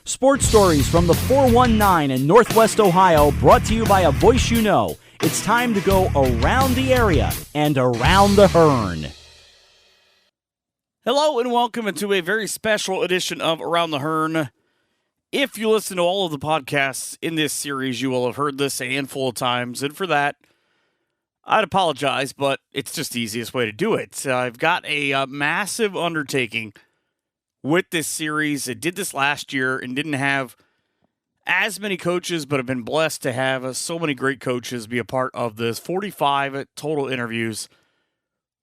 Sports stories from the 419 in Northwest Ohio, brought to you by a voice you know. It's time to go around the area and around the Hearn. Hello and welcome into a very special edition of Around the Hearn. If you listen to all of the podcasts in this series, you will have heard this a handful of times, and for that, I'd apologize, but it's just the easiest way to do it. I've got a massive undertaking with this series. I did this last year and didn't have as many coaches, but have been blessed to have so many great coaches be a part of this. 45 total interviews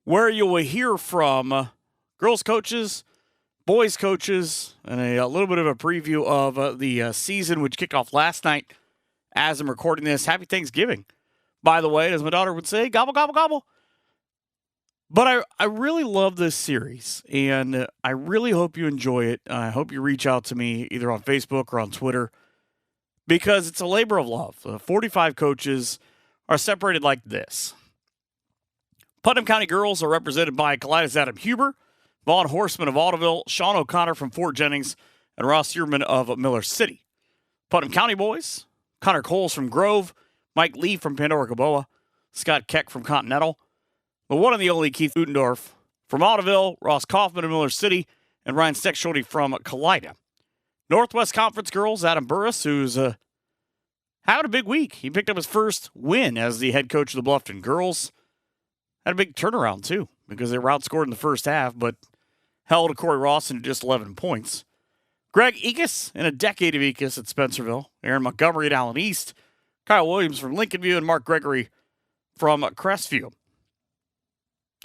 where you will hear from girls coaches, boys coaches, and a little bit of a preview of the season, which kicked off last night as I'm recording this. Happy Thanksgiving, by the way, as my daughter would say, gobble, gobble, gobble. But I really love this series, and I really hope you enjoy it. I hope you reach out to me either on Facebook or on Twitter, because it's a labor of love. 45 coaches are separated like this. Putnam County girls are represented by Calida's Adam Huber, Vaughn Horseman of Audubon, Sean O'Connor from Fort Jennings, and Ross Yearman of Miller City. Putnam County boys, Connor Coles from Grove, Mike Lee from Pandora Gaboa, Scott Keck from Continental, the one and the only Keith Utendorf from Audubon, Ross Kaufman of Miller City, and Ryan Steckschulte from Calida. Northwest Conference girls, Adam Burris, who's had a big week. He picked up his first win as the head coach of the Bluffton girls. Had a big turnaround, too, because they were outscored in the first half, but held Corey Rawson to just 11 points. Greg Ekus, in a decade of Ekus at Spencerville. Aaron Montgomery at Allen East. Kyle Williams from Lincoln View, and Mark Gregory from Crestview.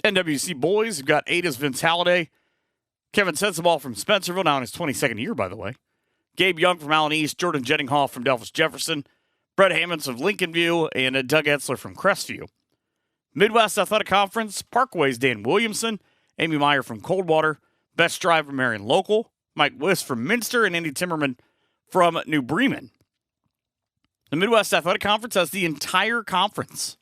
NWC boys, you've got Ada's Vince Halliday. Kevin Sensabaugh from Spencerville, now in his 22nd year, by the way. Gabe Young from Allen East, Jordan Jenninghoff from Delphus Jefferson, Brett Hammonds of Lincoln View, and Doug Etzler from Crestview. Midwest Athletic Conference, Parkway's Dan Williamson, Amy Meyer from Coldwater, Best Drive from Marion Local, Mike Wiss from Minster, and Andy Timmerman from New Bremen. The Midwest Athletic Conference has the entire conference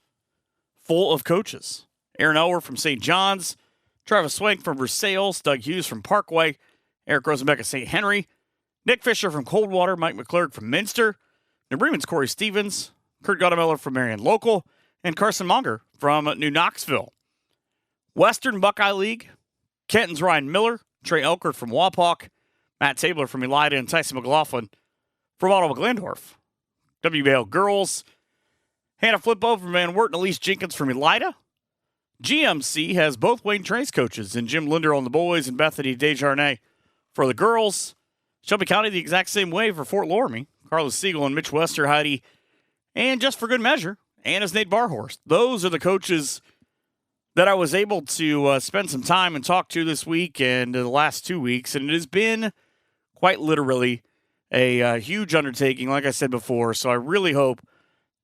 full of coaches. Aaron Ower from St. John's, Travis Swank from Versailles, Doug Hughes from Parkway, Eric Rosenbeck of St. Henry, Nick Fisher from Coldwater, Mike McClurg from Minster, New Bremen's Corey Stevens, Kurt Guttemiller from Marion Local, and Carson Monger from New Knoxville. Western Buckeye League, Kenton's Ryan Miller, Trey Elchert from Wapak, Matt Tabler from Elida, and Tyson McGlaughlin from Ottawa Glandorf. WBL girls, Hannah Phlipot from Van Wert and Elise Jenkins from Elida. GMC has both Wayne Trey's coaches, and Jim Linder on the boys and Bethany Desjardins for the girls. Shelby County the exact same way for Fort Loramie. Carlos Siegel and Mitch Westerheide. And just for good measure, Anna's Nate Barhorst. Those are the coaches that I was able to spend some time and talk to this week and the last 2 weeks. And it has been quite literally a huge undertaking, like I said before. So I really hope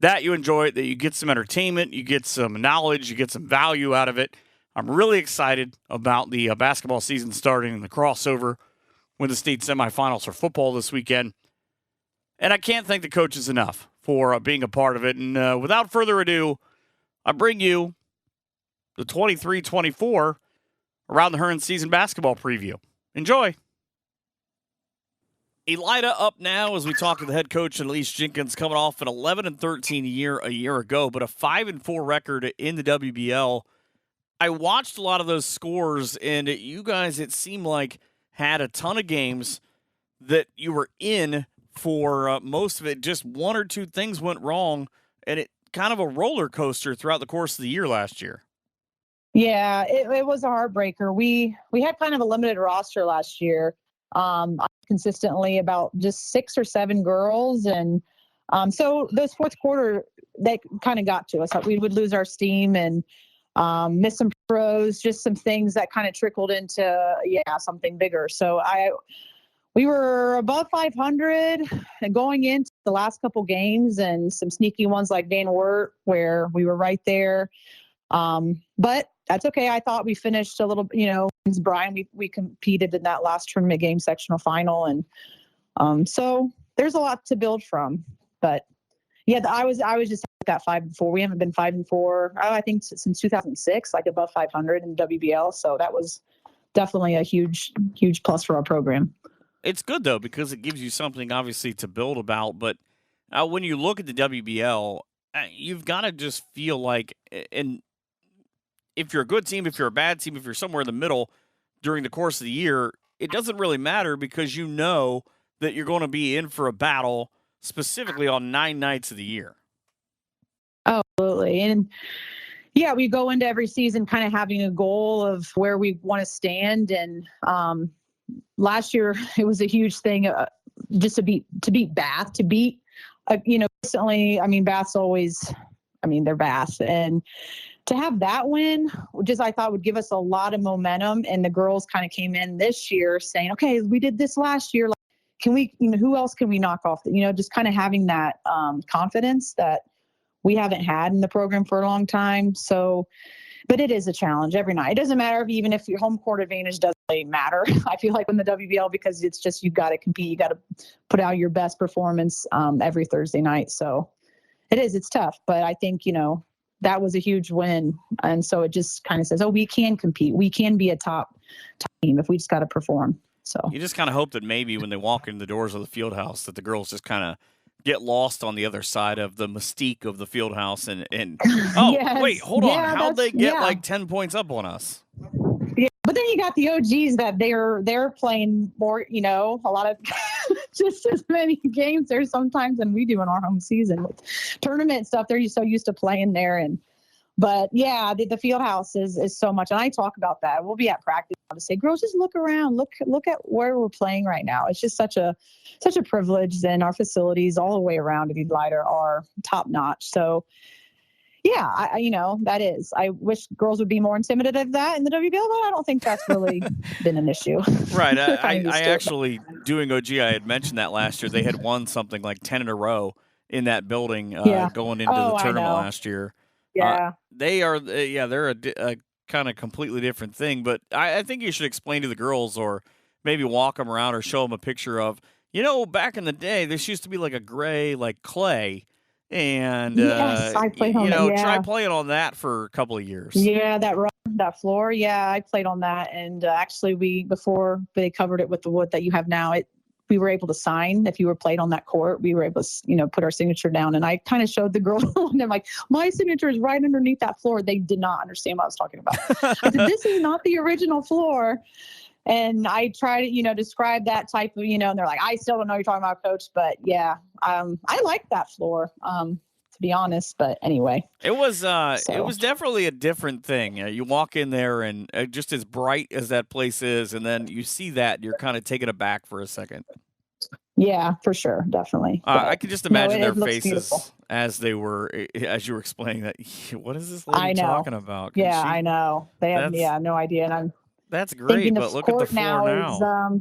that you enjoy it, that you get some entertainment, you get some knowledge, you get some value out of it. I'm really excited about the basketball season starting and the crossover with the state semifinals for football this weekend. And I can't thank the coaches enough for being a part of it. And without further ado, I bring you the 23-24 Around the Hearn season basketball preview. Enjoy. Elida up now as we talk to the head coach, Elise Jenkins, coming off an 11-13 year a year ago, but a 5-4 record in the WBL. I watched a lot of those scores, and you guys, it seemed like, had a ton of games that you were in for most of it. Just one or two things went wrong, and it kind of a roller coaster throughout the course of the year last year. Yeah, it was a heartbreaker. We had kind of a limited roster last year. Consistently about just 6 or 7 girls. And so those fourth quarter, that kind of got to us. We would lose our steam and miss some pros, just some things that kind of trickled into, something bigger. So we were above 500 and going into the last couple games, and some sneaky ones like Van Wert where we were right there. But that's okay. I thought we finished a little, Brian, we competed in that last tournament game sectional final. And so there's a lot to build from. But yeah, I was just that 5-4. We haven't been 5-4, I think, since 2006, like above 500 in WBL. So that was definitely a huge plus for our program. It's good, though, because it gives you something, obviously, to build about. But when you look at the WBL, you've got to just feel like, and if you're a good team, if you're a bad team, if you're somewhere in the middle during the course of the year, it doesn't really matter because you know that you're going to be in for a battle specifically on 9 nights of the year. Oh, absolutely. And yeah, we go into every season kind of having a goal of where we want to stand. And last year it was a huge thing just to beat Bath, recently. I mean, Bath's always, they're Bath, and to have that win, just I thought would give us a lot of momentum. And the girls kind of came in this year saying, okay, we did this last year. Like, can we, who else can we knock off? Just kind of having that confidence that we haven't had in the program for a long time. So, but it is a challenge every night. It doesn't matter even if your home court advantage doesn't really matter. I feel like in the WBL, because it's just, you've got to compete. You got to put out your best performance every Thursday night. So it's tough, but I think, that was a huge win. And so it just kind of says, oh, we can compete. We can be a top team if we just got to perform. So you just kind of hope that maybe when they walk in the doors of the field house that the girls just kind of get lost on the other side of the mystique of the field house and oh, yes. Wait, hold on. How'd they get like 10 points up on us? Yeah, but then you got the OGs that they're playing more, a lot of just as many games there sometimes than we do in our home season with tournament stuff. They're so used to playing there. But yeah, the field house is so much. And I talk about that. We'll be at practice to say, girls, just look around, look at where we're playing right now. It's just such a privilege. And our facilities all the way around at Elida are top notch. So yeah, that is. I wish girls would be more intimidated of that in the WBL, but I don't think that's really been an issue. Right. I actually, doing OG, I had mentioned that last year. They had won something like 10 in a row in that building going into the tournament last year. Yeah. They're a kind of completely different thing. But I think you should explain to the girls or maybe walk them around or show them a picture of, back in the day, this used to be like a gray, like clay. And, yes, I played on it. Yeah. Try playing on that for a couple of years. Yeah, that floor. Yeah, I played on that. And actually, before they covered it with the wood that you have now, we were able to sign. If you were played on that court, we were able to, put our signature down. And I kind of showed the girls, and I'm like, my signature is right underneath that floor. They did not understand what I was talking about. I said, this is not the original floor. And I try to, describe that type of, and they're like, I still don't know what you're talking about, Coach. But yeah, I like that floor, to be honest. But anyway, it was definitely a different thing. You walk in there and just as bright as that place is, and then you see that and you're kind of taken aback for a second. Yeah, for sure, definitely. I can just imagine their faces as you were explaining that. What is this lady talking about? I know. They have no idea, and that's great, but look at the floor now.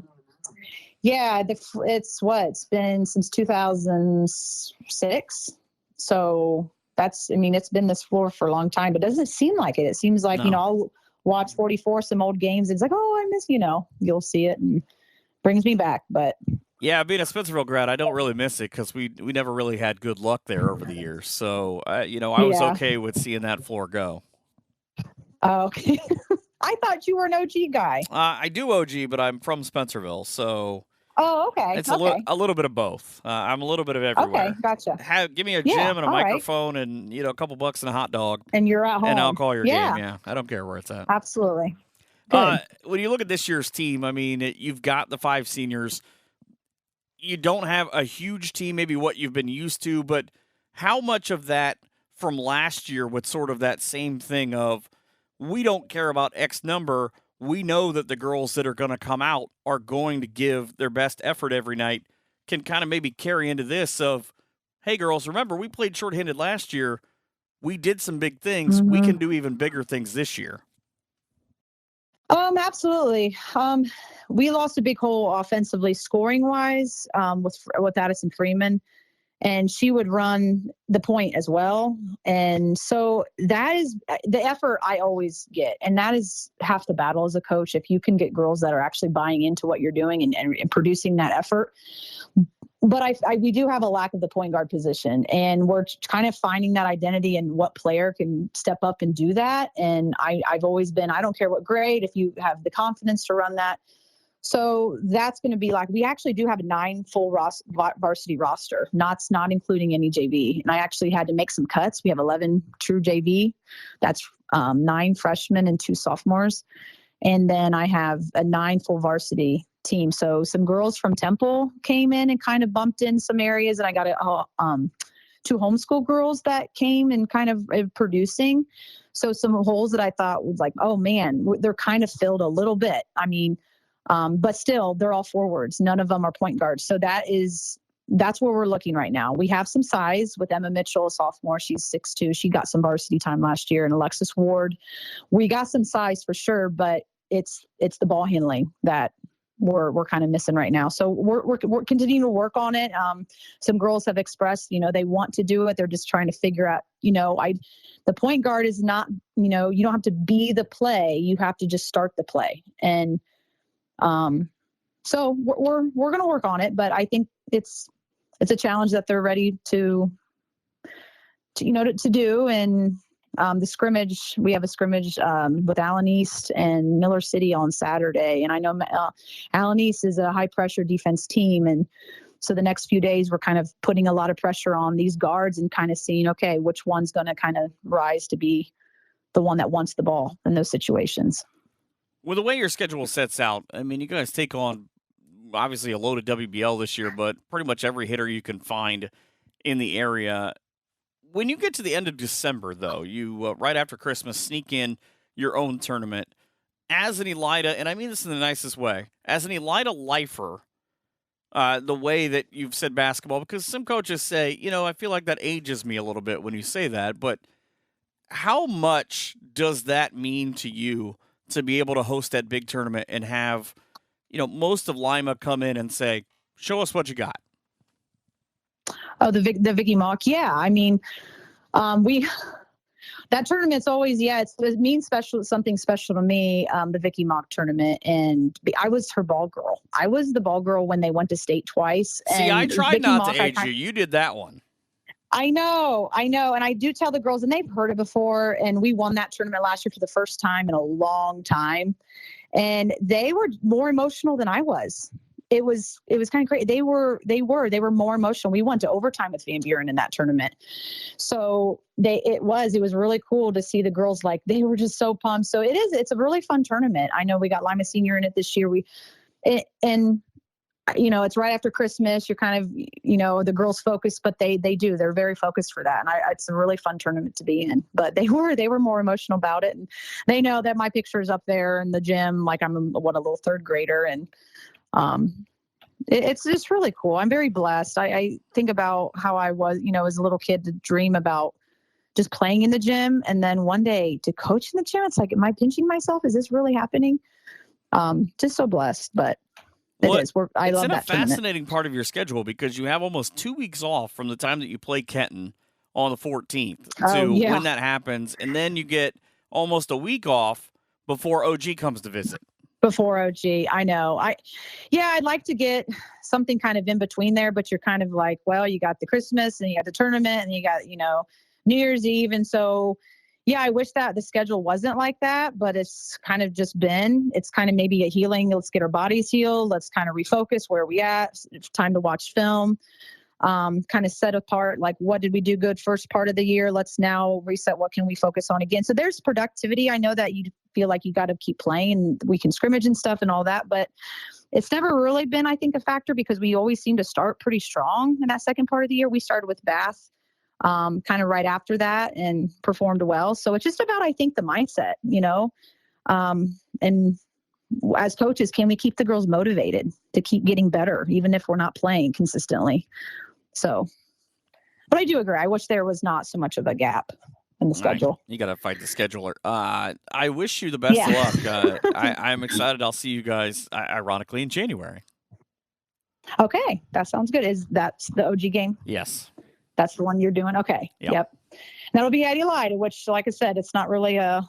It's been since 2006. So it's been this floor for a long time, but it doesn't seem like it. It seems like, I'll watch 44, some old games. And it's like, oh, I miss, you'll see it and brings me back. But yeah, being a Spencerville grad, I don't really miss it because we never really had good luck there over the years. So, I was okay with seeing that floor go. Oh, okay. I thought you were an OG guy. I do OG, but I'm from Spencerville, so. Oh, okay. It's a little bit of both. I'm a little bit of everywhere. Okay, gotcha. Give me a gym and a microphone and a couple bucks and a hot dog, and you're at home. And I'll call your game. Yeah, I don't care where it's at. Absolutely. Good. When you look at this year's team, you've got the 5 seniors. You don't have a huge team, maybe what you've been used to, but how much of that from last year with sort of that same thing of we don't care about X number. We know that the girls that are going to come out are going to give their best effort every night can kind of maybe carry into this of, hey, girls, remember, we played shorthanded last year. We did some big things. Mm-hmm. We can do even bigger things this year. Absolutely. We lost a big hole offensively, scoring-wise, with Addison Freeman. And she would run the point as well. And so that is the effort I always get. And that is half the battle as a coach. If you can get girls that are actually buying into what you're doing and producing that effort. But we do have a lack of the point guard position. And we're kind of finding that identity and what player can step up and do that. And I've always been, I don't care what grade, if you have the confidence to run that. So that's going to be like, we actually do have a 9 full varsity roster, not including any JV. And I actually had to make some cuts. We have 11 true JV. That's 9 freshmen and 2 sophomores. And then I have a 9 full varsity team. So some girls from Temple came in and kind of bumped in some areas. And I got 2 homeschool girls that came and kind of producing. So some holes that I thought was like, oh man, they're kind of filled a little bit. I mean, but still, they're all forwards. None of them are point guards. So that's where we're looking right now. We have some size with Emma Mitchell, a sophomore. She's 6'2". She got some varsity time last year. And Alexis Ward, we got some size for sure, but it's the ball handling that we're kind of missing right now. So we're continuing to work on it. Some girls have expressed, they want to do it. They're just trying to figure out, the point guard is not, you don't have to be the play. You have to just start the play. And so we're going to work on it, but I think it's a challenge that they're ready to do. And the scrimmage, we have a scrimmage with Allen East and Miller City on Saturday. And I know Allen East is a high pressure defense team. And so the next few days, we're kind of putting a lot of pressure on these guards and kind of seeing, okay, which one's going to kind of rise to be the one that wants the ball in those situations. Well, the way your schedule sets out, I mean, you guys take on obviously a load of WBL this year, but pretty much every hitter you can find in the area. When you get to the end of December, though, you right after Christmas sneak in your own tournament. As an Elida, and I mean this in the nicest way, as an Elida lifer, the way that you've said basketball, because some coaches say, I feel like that ages me a little bit when you say that, but how much does that mean to you to be able to host that big tournament and have, most of Lima come in and say, show us what you got? Oh, the Vicky Mock. Yeah. I mean, that tournament's always, it means something special to me, the Vicky Mock tournament. And I was her ball girl. I was the ball girl when they went to state twice. See, and I tried Vicky not Mock, to age you. You did that one. I know. And I do tell the girls, and they've heard it before. And we won that tournament last year for the first time in a long time. And they were more emotional than I was. It was kind of crazy. They were more emotional. We went to overtime with Van Buren in that tournament. So it was really cool to see the girls, like, they were just so pumped. So it's a really fun tournament. I know we got Lima Senior in it this year. It's right after Christmas. You're kind of, the girls focused, but they're very focused for that. And it's a really fun tournament to be in, but they were more emotional about it. And they know that my picture is up there in the gym. Like I'm a little third grader. And, it's just really cool. I'm very blessed. I think about how I was, as a little kid, to dream about just playing in the gym. And then one day to coach in the gym. It's like, am I pinching myself? Is this really happening? Just so blessed, but it is. I love that tournament. It's a fascinating part of your schedule because you have almost 2 weeks off from the time that you play Kenton on the 14th when that happens. And then you get almost a week off before OG comes to visit. Before OG, I know. I'd like to get something kind of in between there, but you're kind of like, well, you got the Christmas and you got the tournament and you got, New Year's Eve. And so, I wish that the schedule wasn't like that, but it's kind of just it's kind of maybe a healing. Let's get our bodies healed. Let's kind of refocus where we at. It's time to watch film, kind of set apart, like, what did we do good first part of the year? Let's now reset. What can we focus on again? So there's productivity. I know that you feel like you got to keep playing and we can scrimmage and stuff and all that, but it's never really been, I think, a factor because we always seem to start pretty strong in that second part of the year. We started with Bath kind of right after that and performed well. So it's just about, I think, the mindset, and as coaches, can we keep the girls motivated to keep getting better, even if we're not playing consistently? So, but I do agree. I wish there was not so much of a gap in the schedule. Right. You got to fight the scheduler. I wish you the best of luck. I'm excited. I'll see you guys, ironically, in January. Okay. That sounds good. That's the OG game? Yes. That's the one you're doing? Okay. Yep. That'll be at Elida, which, like I said, it's not really a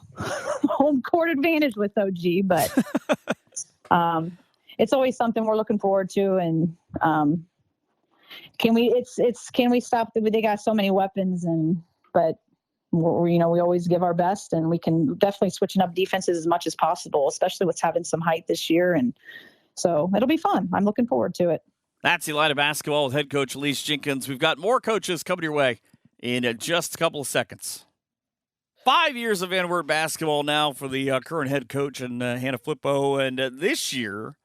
home court advantage with OG, but it's always something we're looking forward to. And can we stop? They got so many weapons, but we always give our best, and we can definitely switching up defenses as much as possible, especially with having some height this year. And So it'll be fun. I'm looking forward to it. That's Elida basketball with head coach Elise Jenkins. We've got more coaches coming your way in just a couple of seconds. 5 years of Antwerp basketball now for the current head coach and Hannah Phlipot. And this year,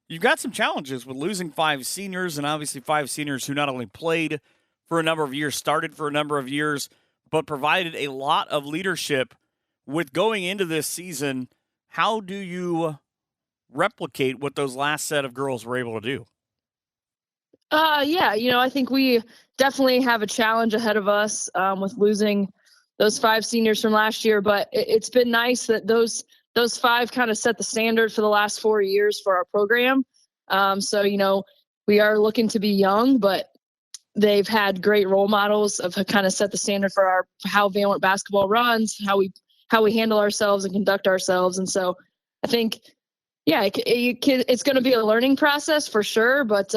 you've got some challenges with losing 5 seniors, and obviously 5 seniors who not only played for a number of years, started for a number of years, but provided a lot of leadership with going into this season. How do you replicate what those last set of girls were able to do? Yeah, I think we definitely have a challenge ahead of us with losing those 5 seniors from last year. But it's been nice that those 5 kind of set the standard for the last 4 years for our program. So, we are looking to be young, but they've had great role models of kind of set the standard for how Antwerp basketball runs, how we handle ourselves and conduct ourselves. And so I think, yeah, it's going to be a learning process for sure, but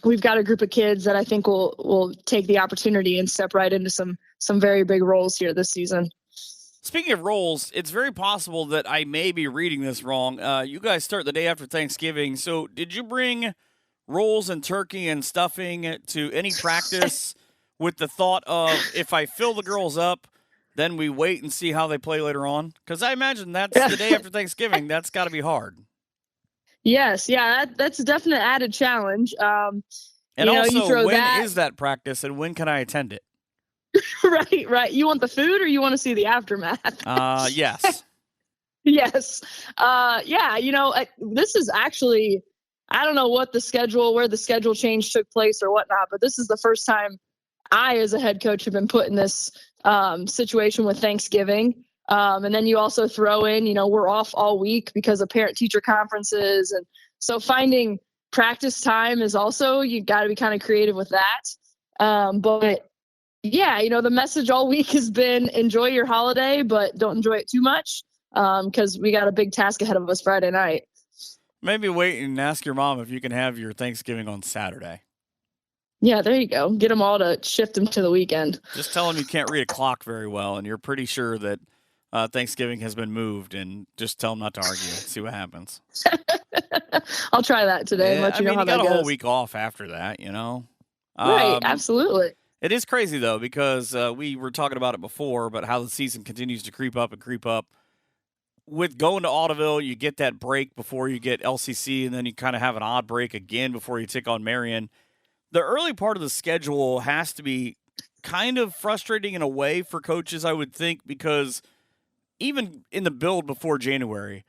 we've got a group of kids that I think will take the opportunity and step right into some very big roles here this season. Speaking of roles, it's very possible that I may be reading this wrong. You guys start the day after Thanksgiving, so did you bring rolls and turkey and stuffing to any practice with the thought of, if I fill the girls up, then we wait and see how they play later on? Because I imagine that's the day after Thanksgiving. That's got to be hard. Yes, yeah, that's a definite added challenge. And also, when is that practice, and when can I attend it? Right. You want the food, or you want to see the aftermath? Yes. Yes. Yeah, this is actually, I don't know where the schedule change took place or whatnot, but this is the first time I, as a head coach, have been put in this situation with Thanksgiving. And then you also throw in, we're off all week because of parent-teacher conferences. And so finding practice time is also, you got to be kind of creative with that. But yeah, the message all week has been enjoy your holiday, but don't enjoy it too much because we got a big task ahead of us Friday night. Maybe wait and ask your mom if you can have your Thanksgiving on Saturday. Yeah, there you go. Get them all to shift them to the weekend. Just tell them you can't read a clock very well, and you're pretty sure that Thanksgiving has been moved, and just tell them not to argue. See what happens. I'll try that today and let you know how that goes. You got a whole week off after that, Right, absolutely. It is crazy, though, because we were talking about it before, but how the season continues to creep up and creep up. With going to Audubon, you get that break before you get LCC, and then you kind of have an odd break again before you take on Marion. The early part of the schedule has to be kind of frustrating in a way for coaches, I would think, because even in the build before January,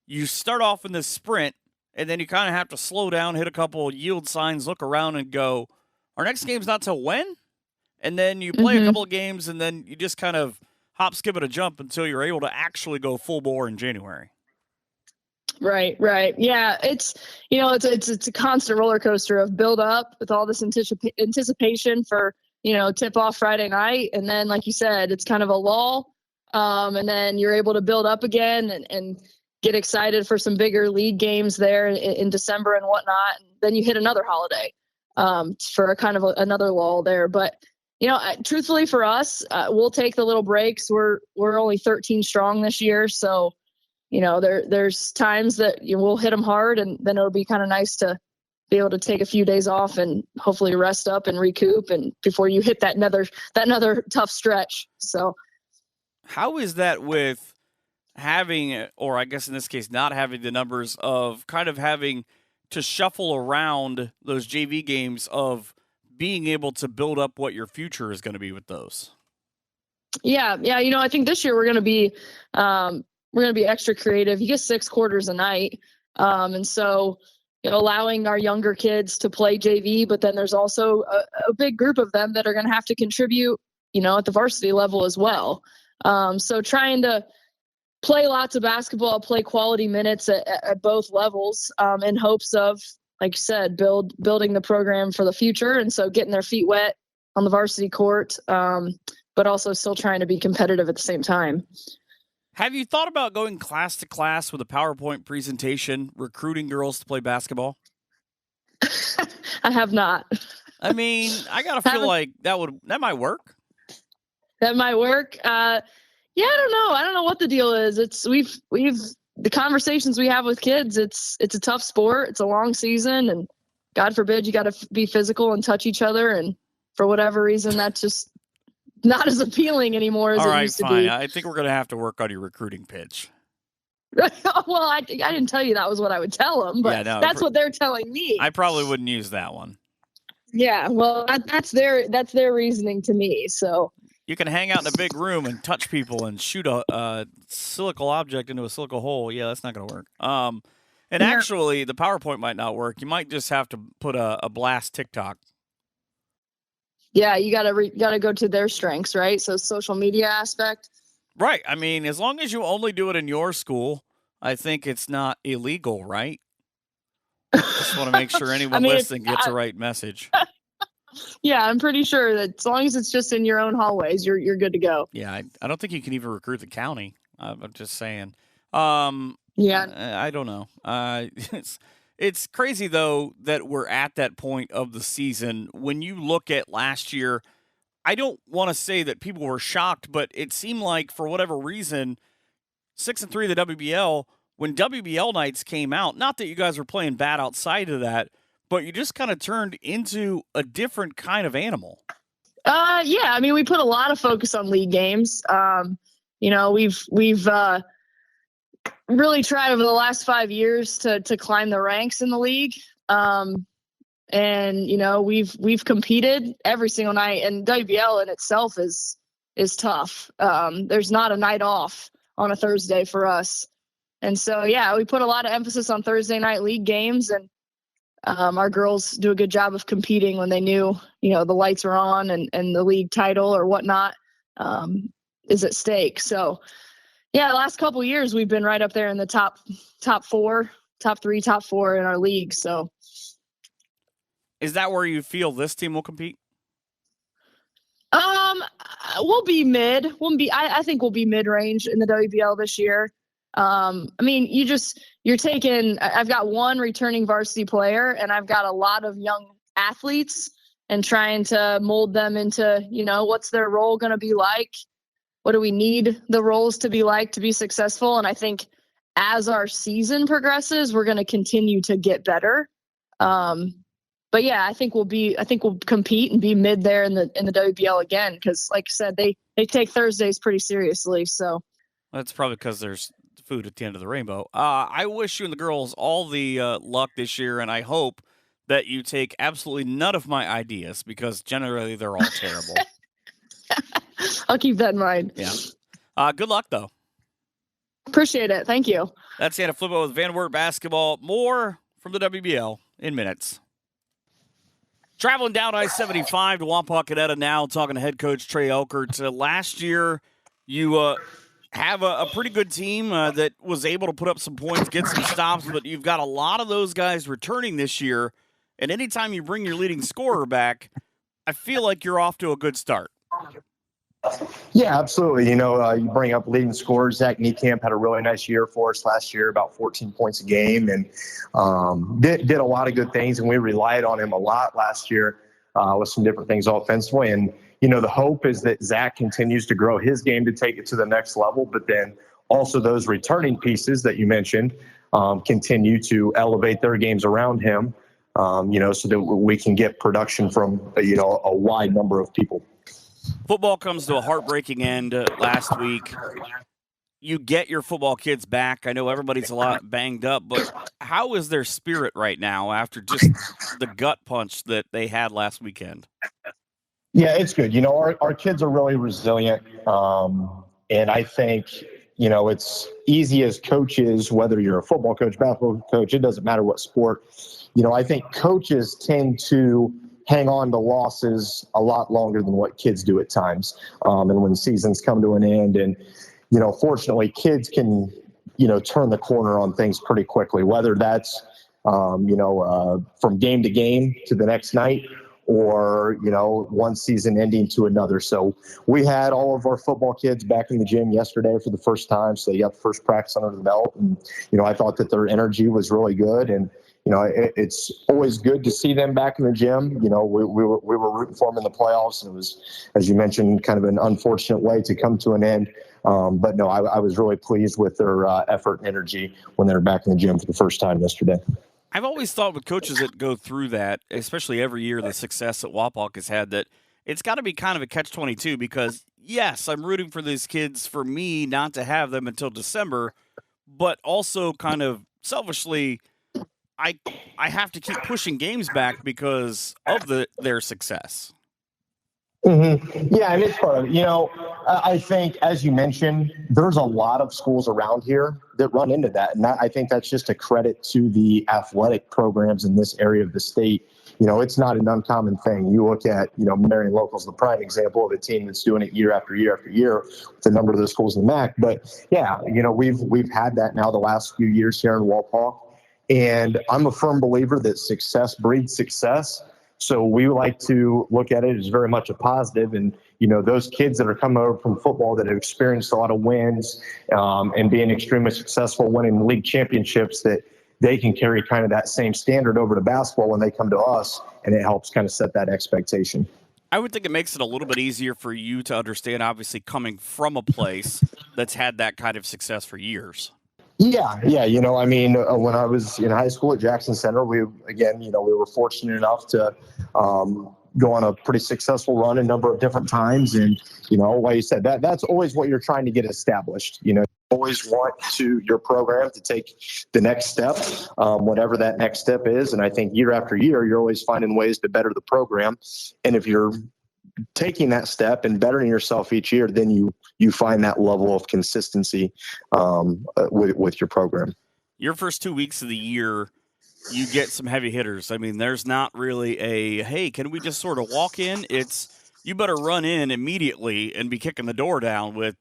you start off in this sprint, and then you kind of have to slow down, hit a couple of yield signs, look around, and go, our next game's not till when? And then you play a couple of games, and then you just kind of hop, skip, and a jump until you're able to actually go full bore in January. Right. Yeah, it's a constant roller coaster of build up with all this anticipation for, tip off Friday night. And then, like you said, it's kind of a lull. And then you're able to build up again and get excited for some bigger league games there in December and whatnot. And then you hit another holiday for a kind of another lull there. But, truthfully for us, we'll take the little breaks. We're only 13 strong this year. So, there's times that we'll hit them hard, and then it'll be kind of nice to be able to take a few days off and hopefully rest up and recoup, and before you hit that another tough stretch. So, how is that with having, or I guess in this case, not having the numbers of kind of having to shuffle around those JV games of being able to build up what your future is going to be with those? Yeah. I think this year we're going to be extra creative. You get 6 quarters a night. And so, allowing our younger kids to play JV, but then there's also a big group of them that are going to have to contribute, at the varsity level as well. So trying to play lots of basketball, play quality minutes at both levels, in hopes of, like you said, building the program for the future. And so getting their feet wet on the varsity court, but also still trying to be competitive at the same time. Have you thought about going class to class with a PowerPoint presentation, recruiting girls to play basketball? I have not. I mean, I gotta feel like that might work. That might work. Yeah, I don't know. I don't know what the deal is. We've the conversations we have with kids, it's a tough sport. It's a long season, and God forbid you got to be physical and touch each other. And for whatever reason, that's just not as appealing anymore as it used to be. I think we're going to have to work on your recruiting pitch. Well, I didn't tell you that was what I would tell them, but that's what they're telling me. I probably wouldn't use that one. Yeah, well, that's their reasoning to me. So you can hang out in a big room and touch people and shoot a silical object into a silica hole. Yeah, that's not going to work. Actually, the PowerPoint might not work. You might just have to put a blast TikTok. Yeah, you gotta go to their strengths, right? So social media aspect. Right. I mean, as long as you only do it in your school, I think it's not illegal, right? Just want to make sure anyone listening gets the right message. Yeah, I'm pretty sure that as long as it's just in your own hallways, you're good to go. Yeah, I don't think you can even recruit the county. I'm just saying. Yeah, I don't know. It's crazy though that we're at that point of the season. When you look at last year, I don't want to say that people were shocked, but it seemed like for whatever reason, 6-3 the WBL. When WBL nights came out, not that you guys were playing bad outside of that, but you just kind of turned into a different kind of animal. Yeah, I mean, we put a lot of focus on league games. We've really tried over the last 5 years to climb the ranks in the league. And we've competed every single night, and WBL in itself is tough. There's not a night off on a Thursday for us. And so, yeah, we put a lot of emphasis on Thursday night league games, and our girls do a good job of competing when they knew, the lights were on and the league title or whatnot is at stake. So, yeah, the last couple of years we've been right up there in the top 4, top 3, top 4 in our league. So, is that where you feel this team will compete? We'll be mid. I think we'll be mid-range in the WBL this year. I mean, you're taking, I've got one returning varsity player, and I've got a lot of young athletes, and trying to mold them into, what's their role going to be like? What do we need the roles to be like to be successful? And I think as our season progresses, we're going to continue to get better. But yeah, I think we'll compete and be mid there in the WBL again, because like I said, they take Thursdays pretty seriously. So that's probably because there's food at the end of the rainbow. I wish you and the girls all the luck this year, and I hope that you take absolutely none of my ideas, because generally they're all terrible. I'll keep that in mind. Yeah. Good luck though. Appreciate it. Thank you. That's the end of Phlipot with Van Wert basketball. More from the WBL in minutes. Traveling down I-75 to Wapak Elida now, talking to head coach Trey Elchert. Last year, you have a pretty good team that was able to put up some points, get some stops, but you've got a lot of those guys returning this year. And anytime you bring your leading scorer back, I feel like you're off to a good start. Yeah, absolutely. You bring up leading scorers. Zach Niekamp had a really nice year for us last year, about 14 points a game, and did a lot of good things, and we relied on him a lot last year with some different things offensively. And, the hope is that Zach continues to grow his game to take it to the next level, but then also those returning pieces that you mentioned continue to elevate their games around him, so that we can get production from, a wide number of people. Football comes to a heartbreaking end last week. You get your football kids back. I know everybody's a lot banged up, but how is their spirit right now after just the gut punch that they had last weekend? Yeah, it's good. Our kids are really resilient. And I think, it's easy as coaches, whether you're a football coach, basketball coach, it doesn't matter what sport. I think coaches tend to hang on to losses a lot longer than what kids do at times. And when seasons come to an end, and, fortunately kids can, turn the corner on things pretty quickly, whether that's, from game to game to the next night, or, one season ending to another. So we had all of our football kids back in the gym yesterday for the first time. So they got the first practice under the belt. And, I thought that their energy was really good. And, it's always good to see them back in the gym. We were rooting for them in the playoffs, and it was, as you mentioned, kind of an unfortunate way to come to an end. But no, I was really pleased with their effort and energy when they were back in the gym for the first time yesterday. I've always thought with coaches that go through that, especially every year the success that Wapak has had, that it's got to be kind of a catch-22 because, yes, I'm rooting for these kids for me not to have them until December, but also kind of selfishly, I have to keep pushing games back because of their success. Mm-hmm. Yeah, and it's part of it. I think, as you mentioned, there's a lot of schools around here that run into that. And I think that's just a credit to the athletic programs in this area of the state. It's not an uncommon thing. You look at, Marion Local's the prime example of a team that's doing it year after year after year with a number of the schools in the MAC. But, yeah, we've had that now the last few years here in Wapak. And I'm a firm believer that success breeds success. So we like to look at it as very much a positive. And, those kids that are coming over from football that have experienced a lot of wins and being extremely successful, winning league championships, that they can carry kind of that same standard over to basketball when they come to us, and it helps kind of set that expectation. I would think it makes it a little bit easier for you to understand, obviously, coming from a place that's had that kind of success for years. Yeah. When I was in high school at Jackson Center, we were fortunate enough to go on a pretty successful run a number of different times. And, like you said, that's always what you're trying to get established. You always want your program to take the next step, whatever that next step is. And I think year after year, you're always finding ways to better the program. And if you're taking that step and bettering yourself each year, then you find that level of consistency with your program. Your first 2 weeks of the year, you get some heavy hitters. I mean, there's not really hey, can we just sort of walk in? It's you better run in immediately and be kicking the door down with,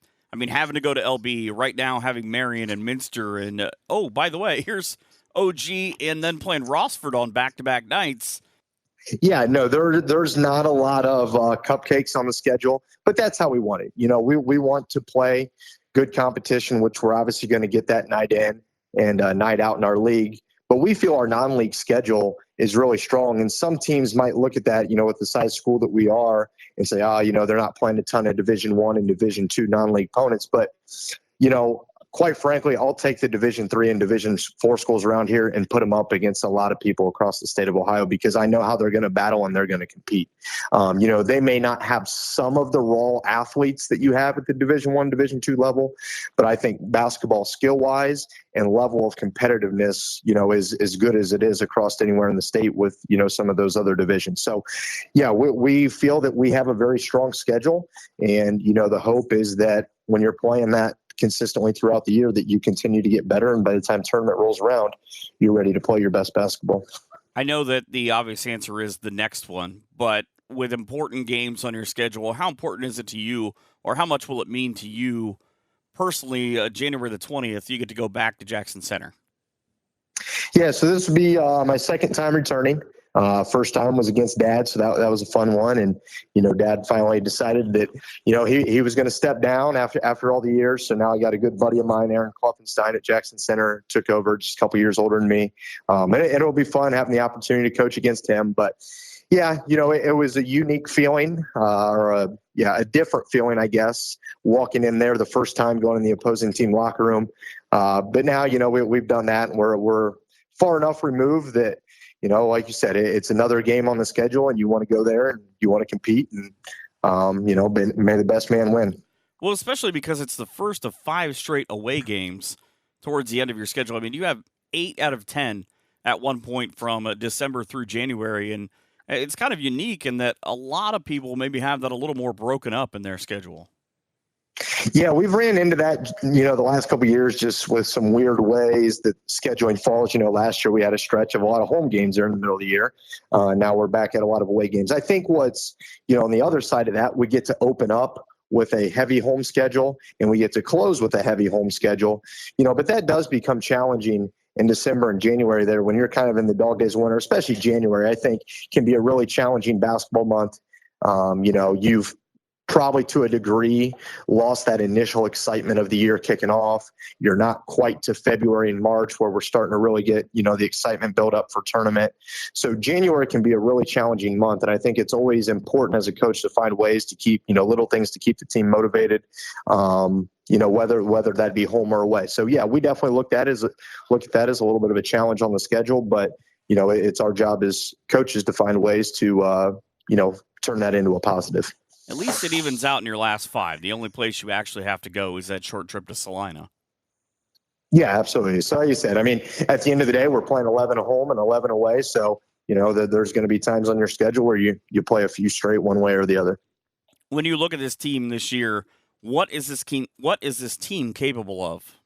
having to go to LB right now, having Marion and Minster. And, oh, by the way, here's OG and then playing Rossford on back-to-back nights. Yeah, no, there's not a lot of cupcakes on the schedule, but that's how we want it. We want to play good competition, which we're obviously going to get that night in and night out in our league. But we feel our non-league schedule is really strong. And some teams might look at that, with the size school that we are and say, they're not playing a ton of Division I and Division II non-league opponents. But, quite frankly, I'll take the Division III and Division IV schools around here and put them up against a lot of people across the state of Ohio because I know how they're going to battle and they're going to compete. They may not have some of the raw athletes that you have at the Division I, Division II level, but I think basketball skill-wise and level of competitiveness, is as good as it is across anywhere in the state with, some of those other divisions. So, yeah, we feel that we have a very strong schedule, and, the hope is that when you're playing that consistently throughout the year that you continue to get better, and by the time tournament rolls around, you're ready to play your best basketball. I know that the obvious answer is the next one, but with important games on your schedule, how important is it to you, or how much will it mean to you personally? January the 20th, you get to go back to Jackson Center. Yeah, so this will be my second time returning. First time was against Dad, so that was a fun one. And, Dad finally decided that, he was going to step down after all the years. So now I got a good buddy of mine, Aaron Klopfenstein at Jackson Center, took over, just a couple years older than me. And it'll be fun having the opportunity to coach against him. But, yeah, it was a unique feeling, a different feeling, I guess, walking in there the first time, going in the opposing team locker room. But now, we've done that, and we're far enough removed that, like you said, it's another game on the schedule, and you want to go there and you want to compete, and, may the best man win. Well, especially because it's the first of 5 straight away games towards the end of your schedule. You have 8 out of 10 at one point from December through January, and it's kind of unique in that a lot of people maybe have that a little more broken up in their schedule. Yeah, we've ran into that, the last couple of years just with some weird ways that scheduling falls. Last year we had a stretch of a lot of home games there in the middle of the year. Now we're back at a lot of away games. I think what's, on the other side of that, we get to open up with a heavy home schedule and we get to close with a heavy home schedule, but that does become challenging in December and January there when you're kind of in the dog days of winter, especially January, I think can be a really challenging basketball month. You've probably to a degree lost that initial excitement of the year kicking off. You're not quite to February and March where we're starting to really get, the excitement build up for tournament. So January can be a really challenging month. And I think it's always important as a coach to find ways to keep, little things to keep the team motivated, whether that be home or away. So yeah, we definitely look at that as a little bit of a challenge on the schedule, but it's our job as coaches to find ways to, turn that into a positive. At least it evens out in your last 5. The only place you actually have to go is that short trip to Salina. Yeah, absolutely. So like you said, I mean, at the end of the day, we're playing 11 at home and 11 away. So, there's going to be times on your schedule where you play a few straight one way or the other. When you look at this team this year, what is this team capable of?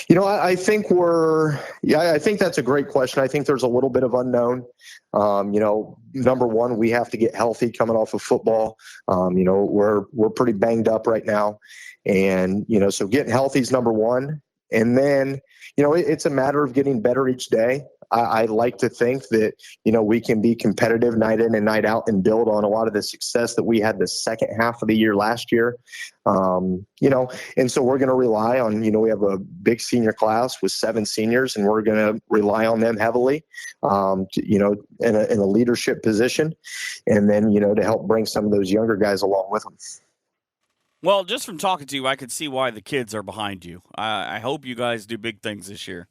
I think I think that's a great question. I think there's a little bit of unknown. Number one, we have to get healthy coming off of football. We're pretty banged up right now. And, so getting healthy is number one. And then, it's a matter of getting better each day. I like to think that, we can be competitive night in and night out and build on a lot of the success that we had the second half of the year last year. And so we're going to rely on, we have a big senior class with 7 seniors, and we're going to rely on them heavily, in a leadership position. And then, to help bring some of those younger guys along with them. Well, just from talking to you, I could see why the kids are behind you. I hope you guys do big things this year.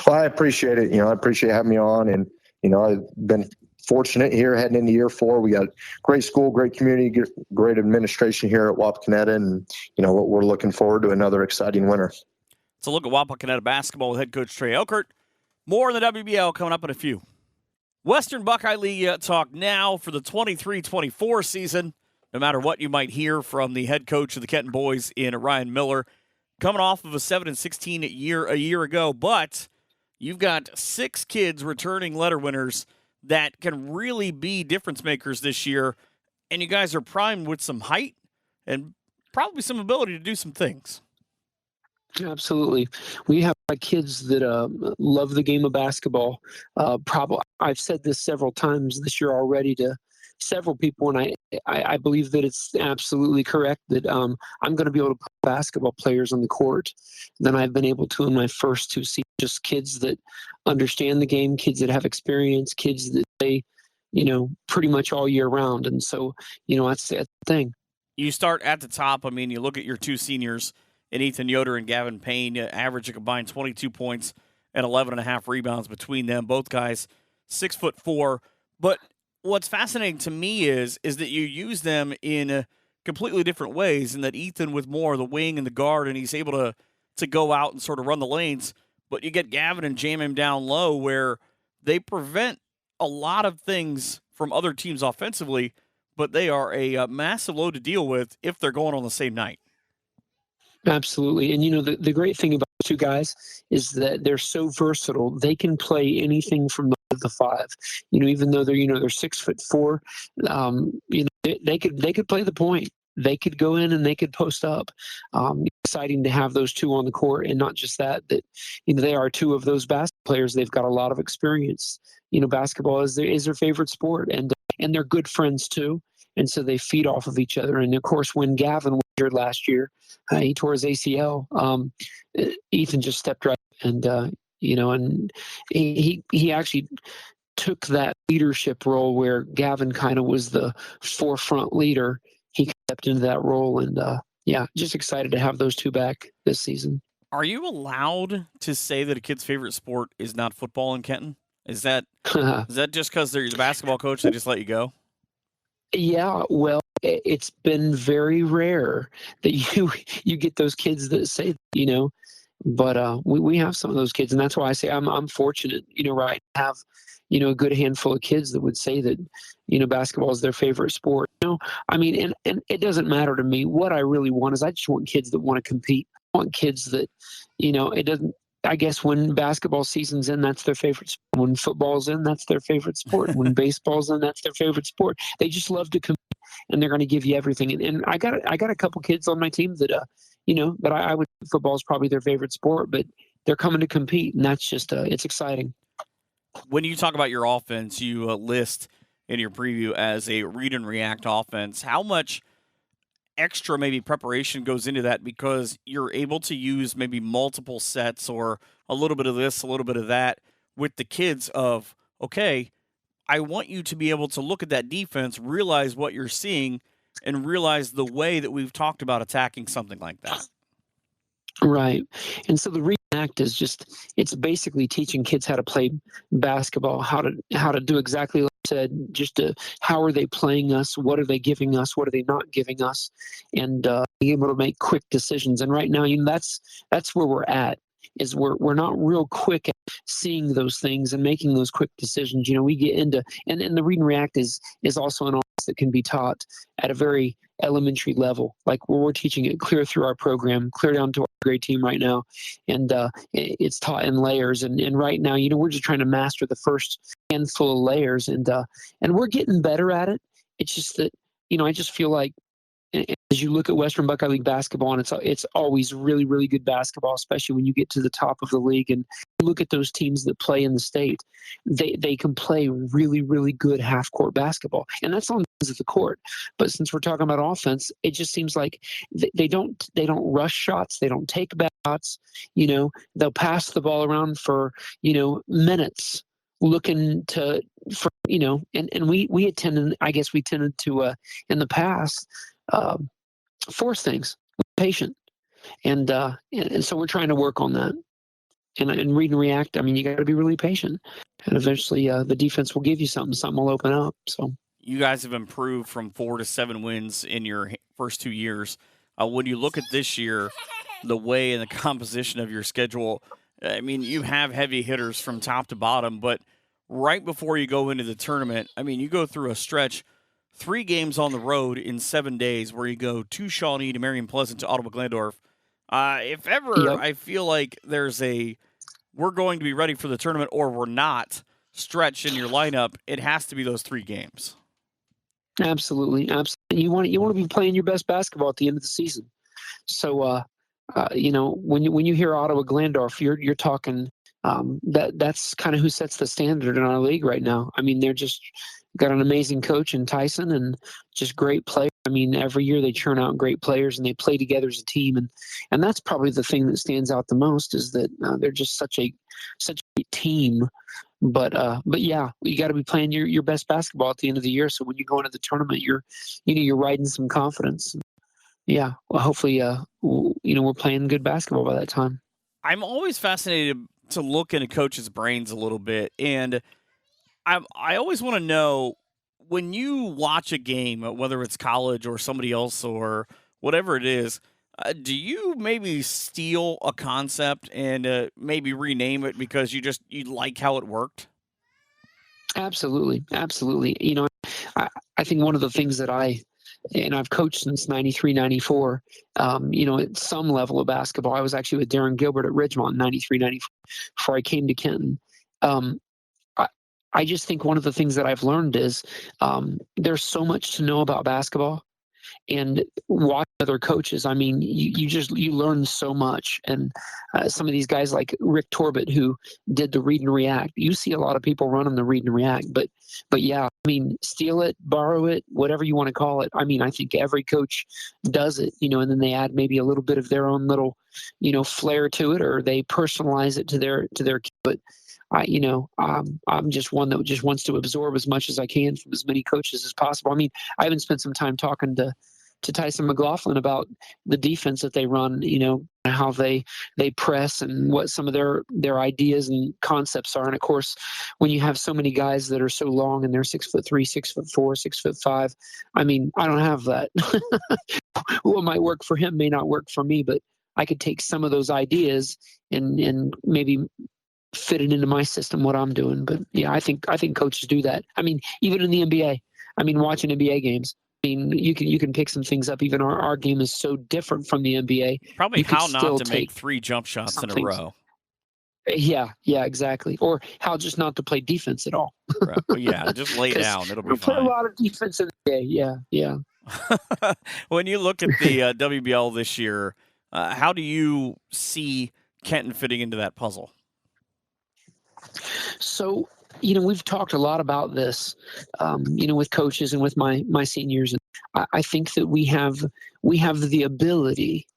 Well, I appreciate it. I appreciate having me on, and I've been fortunate here heading into year 4. We got great school, great community, great administration here at Wapak, and we're looking forward to another exciting winter. So look at Wapak basketball with head coach Trey Elchert. More in the WBL coming up in a few. Western Buckeye League talk now for the 23-24 season. No matter what you might hear from the head coach of the Kenton boys in Ryan Miller, coming off of a 7-16 a year ago, but you've got 6 kids returning letter winners that can really be difference makers this year, and you guys are primed with some height and probably some ability to do some things. Absolutely. We have kids that love the game of basketball. I've said this several times this year already to several people, and I believe that it's absolutely correct that I'm going to be able to put basketball players on the court than I've been able to in my first 2 seasons. Just kids that understand the game, kids that have experience, kids that play, pretty much all year round. And so, that's the thing. You start at the top. I mean, you look at your 2 seniors, and Ethan Yoder and Gavin Payne average a combined 22 points and 11.5 rebounds between them. Both guys 6'4", but what's fascinating to me is that you use them in completely different ways, and that Ethan with more of the wing and the guard, and he's able to go out and sort of run the lanes. But you get Gavin and jam him down low where they prevent a lot of things from other teams offensively, but they are a massive load to deal with if they're going on the same night. Absolutely. And, the great thing about the 2 guys is that they're so versatile. They can play anything from the 5, even though they're 6'4", they could play the point. They could go in and they could post up. Exciting to have those 2 on the court, and not just that they are 2 of those basketball players. They've got a lot of experience. Basketball is their favorite sport, and they're good friends too. And so they feed off of each other. And of course, when Gavin was injured last year, he tore his ACL. Ethan just stepped right, and and he actually took that leadership role where Gavin kind of was the forefront leader. He stepped into that role, and just excited to have those 2 back this season. Are you allowed to say that a kid's favorite sport is not football in Kenton? Is that just because they're the basketball coach, they just let you go? Yeah, well, it's been very rare that you get those kids that say, but we have some of those kids, and that's why I say I'm fortunate, right, to have, a good handful of kids that would say that, basketball is their favorite sport. I mean, and it doesn't matter to me. What I really want is I just want kids that want to compete. I want kids that, it doesn't. I guess when basketball season's in, that's their favorite sport. When football's in, that's their favorite sport. When baseball's in, that's their favorite sport. They just love to compete, and they're going to give you everything. And I got a couple kids on my team that, that I would say football is probably their favorite sport, but they're coming to compete, and that's just it's exciting. When you talk about your offense, you list in your preview as a read and react offense. How much extra maybe preparation goes into that because you're able to use maybe multiple sets or a little bit of this, a little bit of that with the kids of, okay, I want you to be able to look at that defense, realize what you're seeing, and realize the way that we've talked about attacking something like that. Right. And so the react is just, it's basically teaching kids how to play basketball, how to do exactly like I said, just how are they playing us? What are they giving us? What are they not giving us? And being able to make quick decisions. And right now, that's where we're at, is we're not real quick at seeing those things and making those quick decisions. We get into, and the read and react is also an offense that can be taught at a very elementary level, like where we're teaching it clear through our program, clear down to our grade team right now. And it's taught in layers. And right now, we're just trying to master the first handful of layers, and we're getting better at it. It's just that, I just feel like, as you look at Western Buckeye League basketball, and it's always really, really good basketball, especially when you get to the top of the league. And you look at those teams that play in the state, they can play really, really good half-court basketball. And that's on the court. But since we're talking about offense, it just seems like they don't rush shots. They don't take bad shots. They'll pass the ball around for, minutes looking to, and we tended to, in the past, force things, patient. And so we're trying to work on that. And read and react, you got to be really patient. And eventually the defense will give you something will open up. So you guys have improved from 4 to 7 wins in your first 2 years. When you look at this year, the way and the composition of your schedule, you have heavy hitters from top to bottom, but right before you go into the tournament, you go through a stretch, 3 games on the road in 7 days where you go to Shawnee, to Marion Pleasant, to Ottawa Glandorf. If ever Yep. I feel like there's we're going to be ready for the tournament or we're not stretch in your lineup, it has to be those 3 games. Absolutely. You want to be playing your best basketball at the end of the season. So, when you hear Ottawa Glandorf, you're talking that's kind of who sets the standard in our league right now. They're just got an amazing coach in Tyson and just great players. Every year they churn out great players and they play together as a team, and that's probably the thing that stands out the most, is that they're just such a team. But yeah, you got to be playing your best basketball at the end of the year. So when you go into the tournament, you're riding some confidence. Yeah, well, hopefully, we're playing good basketball by that time. I'm always fascinated to look into coaches' brains a little bit, and I always want to know, when you watch a game, whether it's college or somebody else or whatever it is, do you maybe steal a concept and maybe rename it because you like how it worked? Absolutely. I think one of the things that I've coached since 93, 94, at some level of basketball. I was actually with Darren Gilbert at Ridgemont in 93, 94 before I came to Kenton. I just think one of the things that I've learned is there's so much to know about basketball, and watch other coaches. You learn so much. And some of these guys like Rick Torbett, who did the read and react, you see a lot of people running the read and react, but yeah, steal it, borrow it, whatever you want to call it. I think every coach does it, and then they add maybe a little bit of their own little, flair to it, or they personalize it to their kid. But I'm just one that just wants to absorb as much as I can from as many coaches as possible. I even spent some time talking to Tyson McGlaughlin about the defense that they run, how they press and what some of their ideas and concepts are. And of course, when you have so many guys that are so long and they're 6'3", 6'4", 6'5", I don't have that. What might work for him may not work for me, but I could take some of those ideas and maybe fit it into my system, what I'm doing. But yeah, I think coaches do that. Even in the NBA, watching NBA games, you can pick some things up. Even our game is so different from the NBA. Probably how not to make 3 jump shots in a row. Yeah, exactly. Or how just not to play defense at all. Right. Well, yeah, just lay down. It'll be fine. Play a lot of defense in the day. Yeah. When you look at the WBL this year, how do you see Kenton fitting into that puzzle? So We've talked a lot about this, with coaches and with my seniors. I think that we have the ability,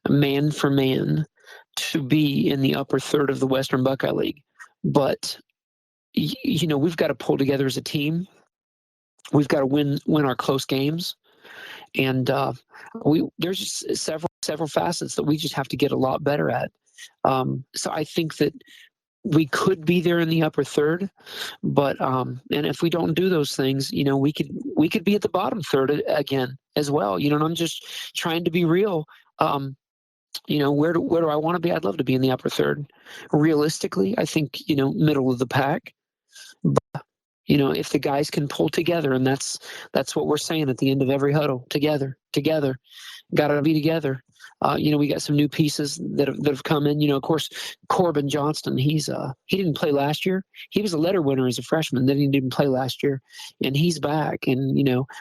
man for man, to be in the upper third of the Western Buckeye League. But, we've got to pull together as a team. We've got to win our close games. And there's just several facets that we just have to get a lot better at. So I think that we could be there in the upper third, but and if we don't do those things, we could be at the bottom third again as well. And I'm just trying to be real. Where do I want to be? I'd love to be in the upper third. Realistically, I think middle of the pack. But if the guys can pull together, and that's what we're saying at the end of every huddle, together, got to be together. We got some new pieces that have come in. Of course, Corbin Johnston, he didn't play last year. He was a letter winner as a freshman. Then he didn't play last year, and he's back. And,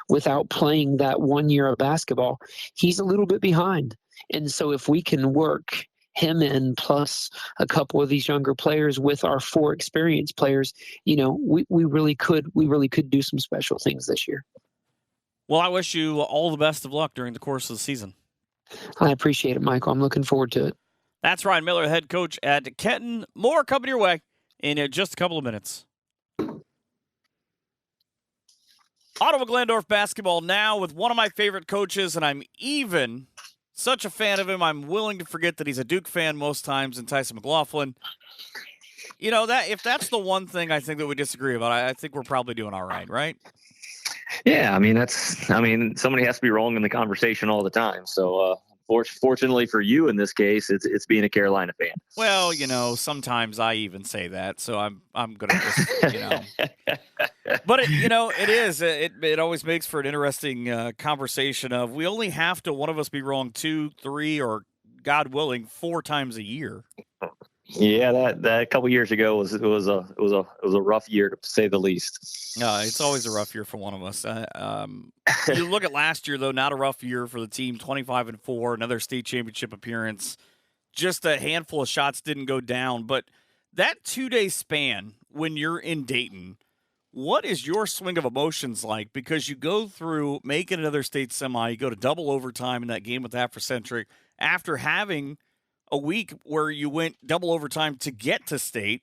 without playing that 1 year of basketball, he's a little bit behind. And so if we can work him in plus a couple of these younger players with our 4 experienced players, we really could do some special things this year. Well, I wish you all the best of luck during the course of the season. I appreciate it, Michael. I'm looking forward to it. That's Ryan Miller, head coach at Kenton. More coming your way in just a couple of minutes. Ottawa Glandorf basketball now with one of my favorite coaches, and I'm even such a fan of him, I'm willing to forget that he's a Duke fan most times, in Tyson McGlaughlin. That if that's the one thing I think that we disagree about, I think we're probably doing all right? Yeah, somebody has to be wrong in the conversation all the time. So, fortunately for you in this case, it's being a Carolina fan. Well, sometimes I even say that, so I'm gonna just, But it always makes for an interesting conversation of we only have to one of us be wrong 2, 3, or God willing 4 times a year. Yeah, that a couple years ago was a rough year to say the least. It's always a rough year for one of us. You look at last year though, not a rough year for the team. 25-4, another state championship appearance. Just a handful of shots didn't go down, but that 2-day span when you're in Dayton, what is your swing of emotions like? Because you go through making another state semi, you go to double overtime in that game with Afrocentric after having a week where you went double overtime to get to state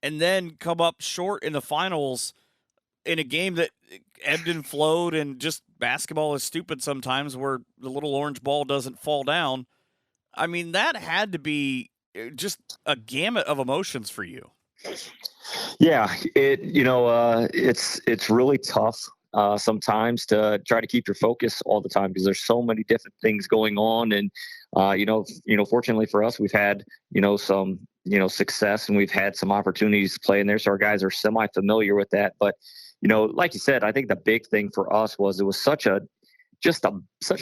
and then come up short in the finals in a game that ebbed and flowed, and just basketball is stupid sometimes where the little orange ball doesn't fall down. That had to be just a gamut of emotions for you. Yeah, it's really tough sometimes to try to keep your focus all the time because there's so many different things going on. And, fortunately for us, we've had, some, success, and we've had some opportunities to play in there. So our guys are semi-familiar with that. But, like you said, I think the big thing for us was it was such a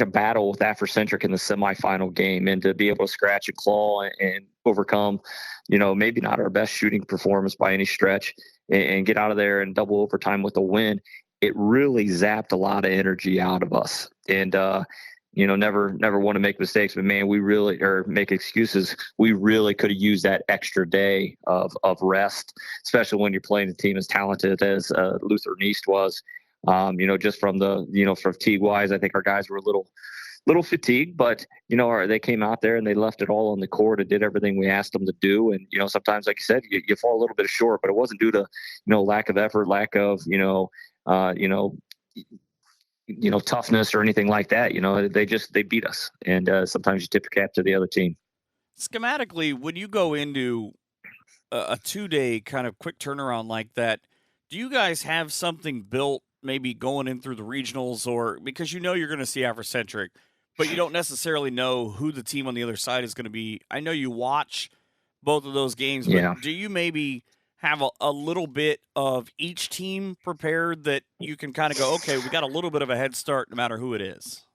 battle with Afrocentric in the semifinal game, and to be able to scratch and claw and overcome, maybe not our best shooting performance by any stretch, and get out of there and double overtime with a win. It really zapped a lot of energy out of us. And, never want to make mistakes, but man, make excuses. We really could have used that extra day of rest, especially when you're playing a team as talented as Lutheran East was. Just from from fatigue wise, I think our guys were a little fatigued, but they came out there and they left it all on the court and did everything we asked them to do. And sometimes, like you said, you fall a little bit short, but it wasn't due to lack of effort, lack of toughness or anything like that. They beat us, and sometimes you tip your cap to the other team. Schematically, when you go into a 2-day kind of quick turnaround like that, do you guys have something built maybe going in through the regionals, or because you're going to see Afrocentric, but you don't necessarily know who the team on the other side is going to be? I know you watch both of those games, but do you maybe have a little bit of each team prepared that you can kind of go, okay, we got a little bit of a head start no matter who it is?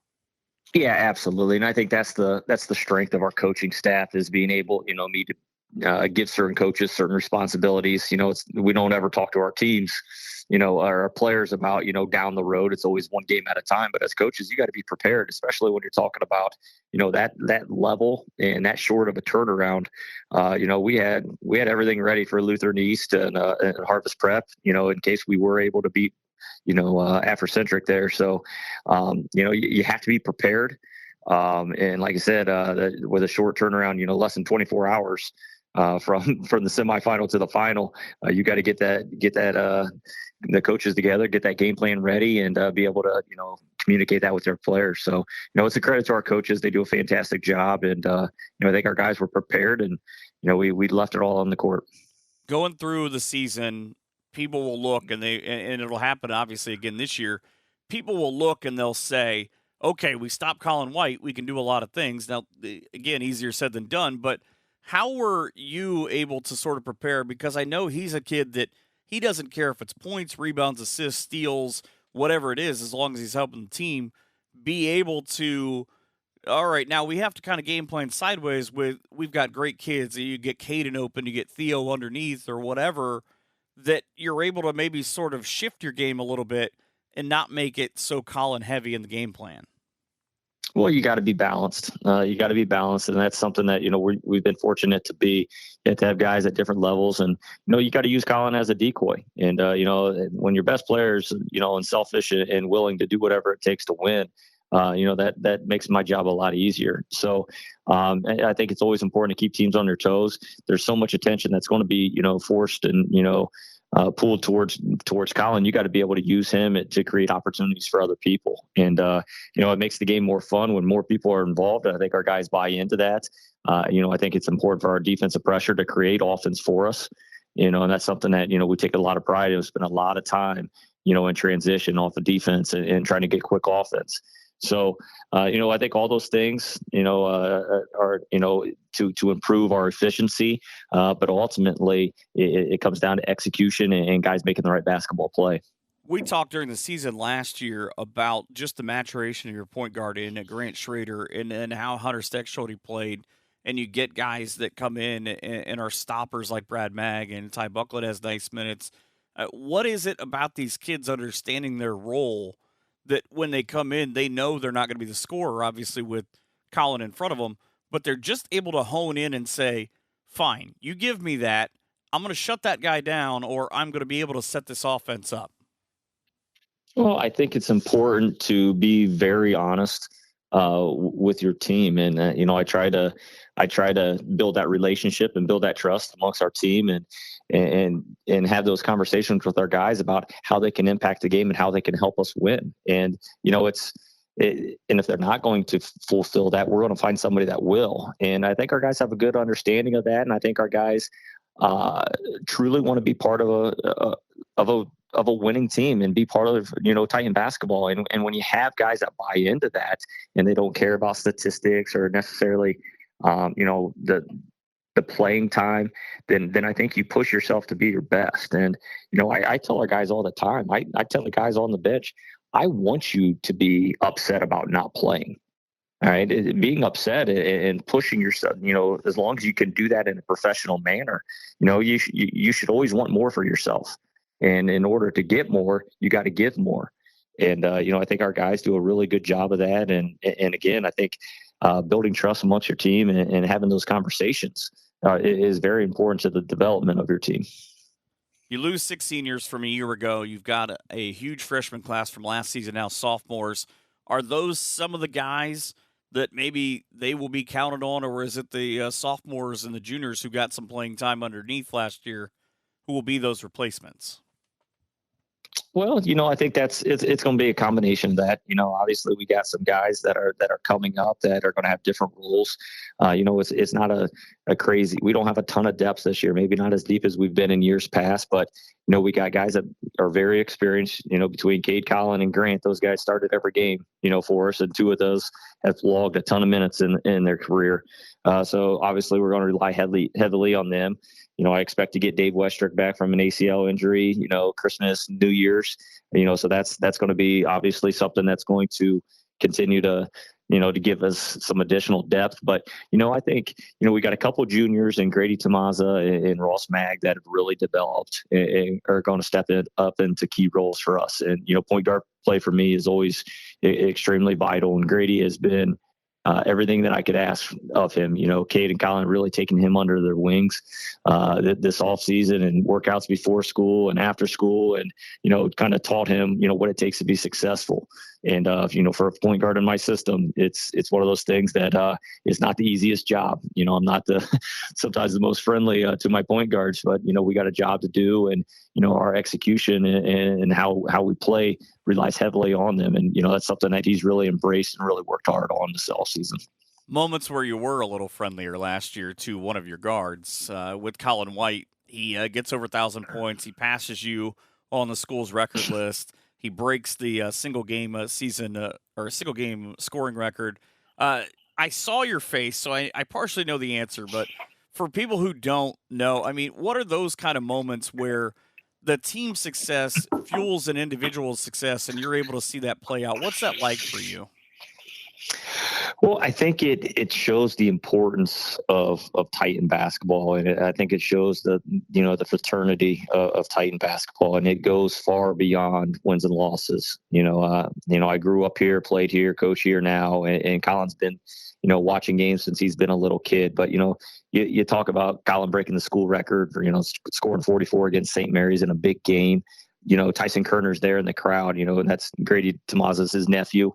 Yeah, absolutely. And I think that's the strength of our coaching staff, is being able, give certain coaches certain responsibilities. We don't ever talk to our teams, our players about, down the road. It's always one game at a time. But as coaches, you got to be prepared, especially when you're talking about, that level and that short of a turnaround. We had everything ready for Lutheran East and Harvest Prep, in case we were able to beat, Afrocentric there. So, you have to be prepared. And like I said, with a short turnaround, less than 24 hours from the semifinal to the final, you got to get the coaches together, get that game plan ready, and be able to communicate that with their players. So it's a credit to our coaches; they do a fantastic job, and I think our guys were prepared, and we left it all on the court. Going through the season, people will look, and it'll happen obviously again this year. People will look and they'll say, okay, we stopped Colin White. We can do a lot of things. Now, again, easier said than done, but how were you able to sort of prepare? Because I know he's a kid that he doesn't care if it's points, rebounds, assists, steals, whatever it is, as long as he's helping the team be able to, all right, now we have to kind of game plan sideways we've got great kids. You get Caden open, you get Theo underneath or whatever, that you're able to maybe sort of shift your game a little bit and not make it so Colin heavy in the game plan. Well, you got to be balanced. And that's something that we've been fortunate to be. You have to have guys at different levels, and you got to use Colin as a decoy. And when your best players, and selfish and willing to do whatever it takes to win, that makes my job a lot easier. So I think it's always important to keep teams on their toes. There's so much attention that's going to be forced and pulled towards Colin. You got to be able to use him to create opportunities for other people. And, it makes the game more fun when more people are involved. I think our guys buy into that. I think it's important for our defensive pressure to create offense for us, and that's something that, we take a lot of pride in. We spend a lot of time, in transition off of defense and trying to get quick offense. So, I think all those things, are, to improve our efficiency. But ultimately, it comes down to execution and guys making the right basketball play. We talked during the season last year about just the maturation of your point guard in Grant Schrader and how Hunter Steckschulte played. And you get guys that come in and are stoppers like Brad Magg, and Ty Bucklet has nice minutes. What is it about these kids understanding their role that when they come in, they know they're not going to be the scorer, obviously, with Colin in front of them, but they're just able to hone in and say, fine, you give me that, I'm going to shut that guy down, or I'm going to be able to set this offense up? Well, I think it's important to be very honest with your team. And, I try to build that relationship and build that trust amongst our team and have those conversations with our guys about how they can impact the game and how they can help us win. And, and if they're not going to fulfill that, we're going to find somebody that will. And I think our guys have a good understanding of that. And I think our guys truly want to be part of a winning team and be part of, Titan basketball. And when you have guys that buy into that and they don't care about statistics or necessarily, the playing time, then I think you push yourself to be your best. And, I tell our guys all the time, I tell the guys on the bench, I want you to be upset about not playing. All right. Being upset and pushing yourself, as long as you can do that in a professional manner, you should always want more for yourself. And in order to get more, you got to give more. And, I think our guys do a really good job of that. And again, I think building trust amongst your team and having those conversations is very important to the development of your team. You lose 6 seniors from a year ago. You've got a huge freshman class from last season, now sophomores. Are those some of the guys that maybe they will be counted on, or is it the sophomores and the juniors who got some playing time underneath last year who will be those replacements? Well, I think it's going to be a combination of that. Obviously we got some guys that are coming up that are going to have different roles. It's not a crazy, we don't have a ton of depth this year, maybe not as deep as we've been in years past, but we got guys that are very experienced, between Cade, Colin, and Grant. Those guys started every game, for us, and 2 of those have logged a ton of minutes in their career. So obviously we're going to rely heavily on them. I expect to get Dave Westrick back from an ACL injury, Christmas, New Year's, so that's going to be obviously something that's going to continue to, to give us some additional depth. But, I think, we got a couple of juniors in Grady Tamaza and Ross Mag that have really developed and are going to step up into key roles for us. And, point guard play for me is always extremely vital. And Grady has been everything that I could ask of him. Cade and Colin really taking him under their wings this off season and workouts before school and after school, and kind of taught him what it takes to be successful. And for a point guard in my system, it's one of those things that is not the easiest job. I'm not sometimes the most friendly to my point guards, but we got a job to do, and our execution and how we play relies heavily on them. And that's something that he's really embraced and really worked hard on this off season. Moments where you were a little friendlier last year to one of your guards with Colin White. He gets over 1,000 points. He passes you on the school's record list. He breaks the single game scoring record. I saw your face, so I partially know the answer. But for people who don't know, what are those kind of moments where the team success fuels an individual success, and you're able to see that play out? What's that like for you? Well, I think it shows the importance of Titan basketball, and I think it shows the fraternity of Titan basketball, and it goes far beyond wins and losses. I grew up here, played here, coach here now, and Colin's been watching games since he's been a little kid. But you talk about Colin breaking the school record for scoring 44 against St. Mary's in a big game. Tyson Kerner's there in the crowd, and that's Grady Tamaza's his nephew.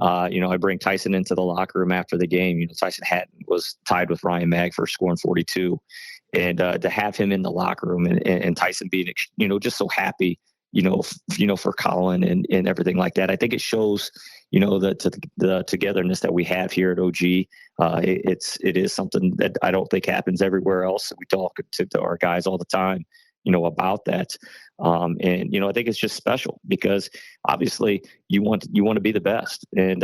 I bring Tyson into the locker room after the game. Tyson was tied with Ryan Mag for scoring 42. And to have him in the locker room and Tyson being, just so happy, for Colin and everything like that. I think it shows, the togetherness that we have here at OG. It is something that I don't think happens everywhere else. We talk to our guys all the time, about that. I think it's just special because obviously you want to be the best, and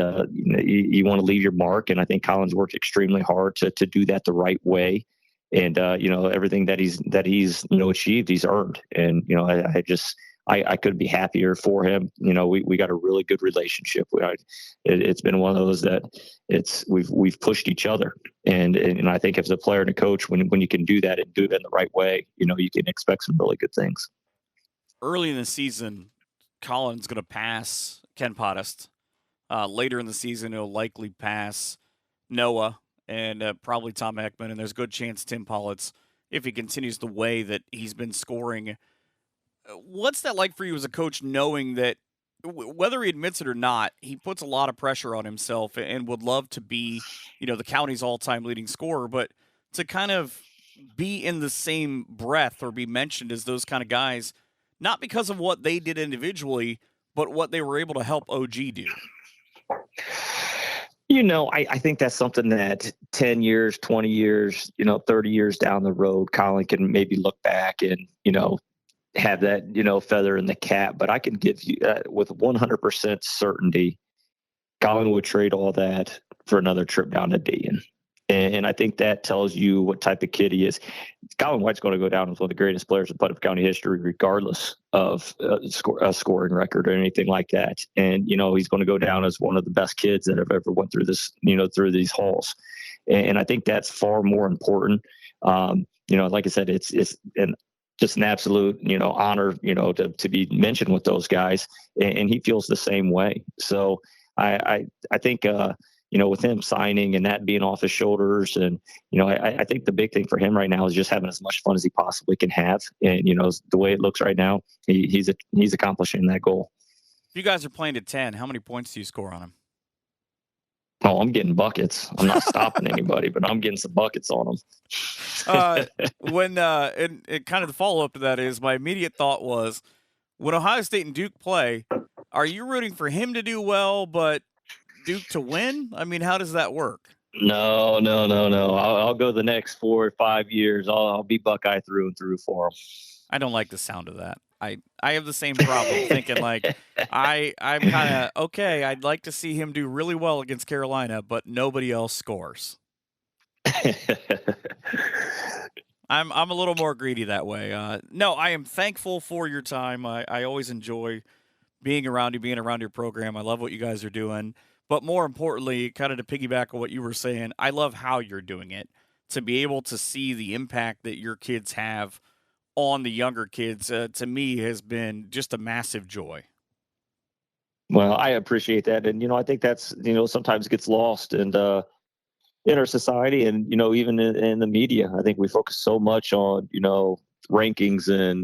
you want to leave your mark. And I think Colin's worked extremely hard to do that the right way. And everything that he's achieved, he's earned. And I couldn't be happier for him. We got a really good relationship. It's been one of those that we've pushed each other, and I think as a player and a coach, when you can do that and do it in the right way, you can expect some really good things. Early in the season, Colin's going to pass Ken Pottist. Later in the season, he'll likely pass Noah and probably Tom Heckman, and there's a good chance Tim Politz, if he continues the way that he's been scoring. What's that like for you as a coach, knowing that whether he admits it or not, he puts a lot of pressure on himself and would love to be, the county's all-time leading scorer, but to kind of be in the same breath or be mentioned as those kind of guys, not because of what they did individually, but what they were able to help OG do? I think that's something that 10 years, 20 years, 30 years down the road, Colin can maybe look back and, have that, feather in the cap. But I can give you with 100% certainty, Colin would trade all that for another trip down to Dayton. And I think that tells you what type of kid he is. Colin White's going to go down as one of the greatest players in Putnam County history, regardless of a scoring record or anything like that. And, he's going to go down as one of the best kids that have ever went through this, through these halls. And I think that's far more important. Like I said, it's just an absolute, honor, to be mentioned with those guys. And he feels the same way. So I think, with him signing and that being off his shoulders, and, I think the big thing for him right now is just having as much fun as he possibly can have. And, the way it looks right now, he's accomplishing that goal. If you guys are playing to 10, how many points do you score on him? Oh, I'm getting buckets. I'm not stopping anybody, but I'm getting some buckets on them. And kind of the follow-up to that is, my immediate thought was, when Ohio State and Duke play, are you rooting for him to do well, but Duke to win? How does that work? No. I'll go the next 4 or 5 years. I'll be Buckeye through and through for him. I don't like the sound of that. I have the same problem thinking I'm kind of, okay, I'd like to see him do really well against Carolina, but nobody else scores. I'm a little more greedy that way. No, I am thankful for your time. I always enjoy being around you, being around your program. I love what you guys are doing. But more importantly, kind of to piggyback on what you were saying, I love how you're doing it. To be able to see the impact that your kids have on the younger kids, to me, has been just a massive joy. Well, I appreciate that. And, I think that's, sometimes gets lost and, in our society and, even in the media. I think we focus so much on, rankings and,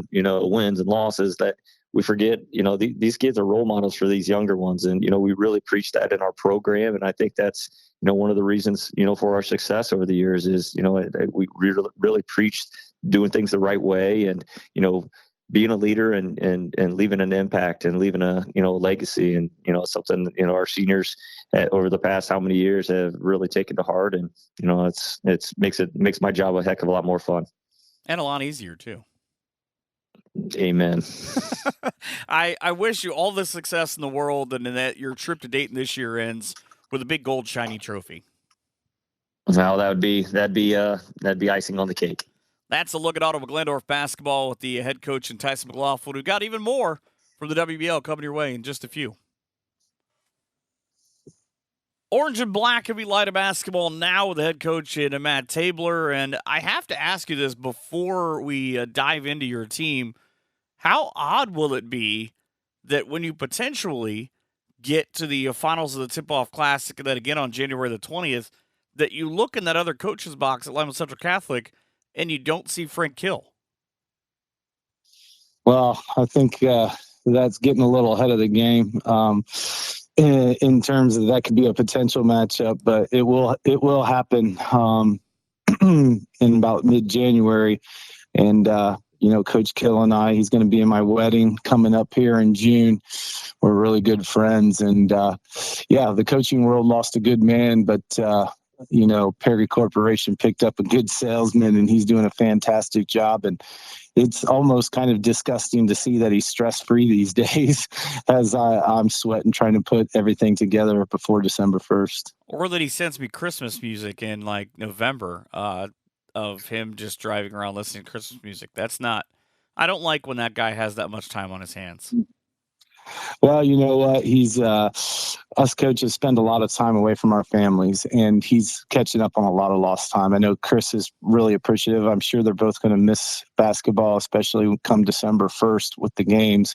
wins and losses that we forget, these kids are role models for these younger ones. And, we really preach that in our program. And I think that's, one of the reasons, for our success over the years is, we really preach doing things the right way and, being a leader and leaving an impact and leaving a, legacy and, something, our seniors over the past how many years have really taken to heart. And, it makes my job a heck of a lot more fun. And a lot easier too. Amen. I wish you all the success in the world and that your trip to Dayton this year ends with a big gold shiny trophy. Well, that'd be icing on the cake. That's a look at Ottawa Glandorf basketball with the head coach and Tyson McGlaughlin. We've got even more from the WBL coming your way in just a few. Orange and Black can be light of basketball now with the head coach and Matt Tabler. And I have to ask you this before we dive into your team. How odd will it be that when you potentially get to the finals of the Tip-Off Classic and then again on January the 20th, that you look in that other coach's box at Lima Central Catholic and you don't see Frank Kill? Well, I think that's getting a little ahead of the game in terms of that could be a potential matchup, but it will happen in about mid-January. And, Coach Kill and he's going to be in my wedding coming up here in June. We're really good friends. And, the coaching world lost a good man, but, Perry Corporation picked up a good salesman and he's doing a fantastic job. And it's almost kind of disgusting to see that he's stress-free these days as I'm sweating trying to put everything together before December 1st. Or that he sends me Christmas music in like November of him just driving around listening to Christmas music. I don't like when that guy has that much time on his hands. Well, you know what? He's us coaches spend a lot of time away from our families, and he's catching up on a lot of lost time. I know Chris is really appreciative. I'm sure they're both going to miss basketball, especially come December 1st with the games.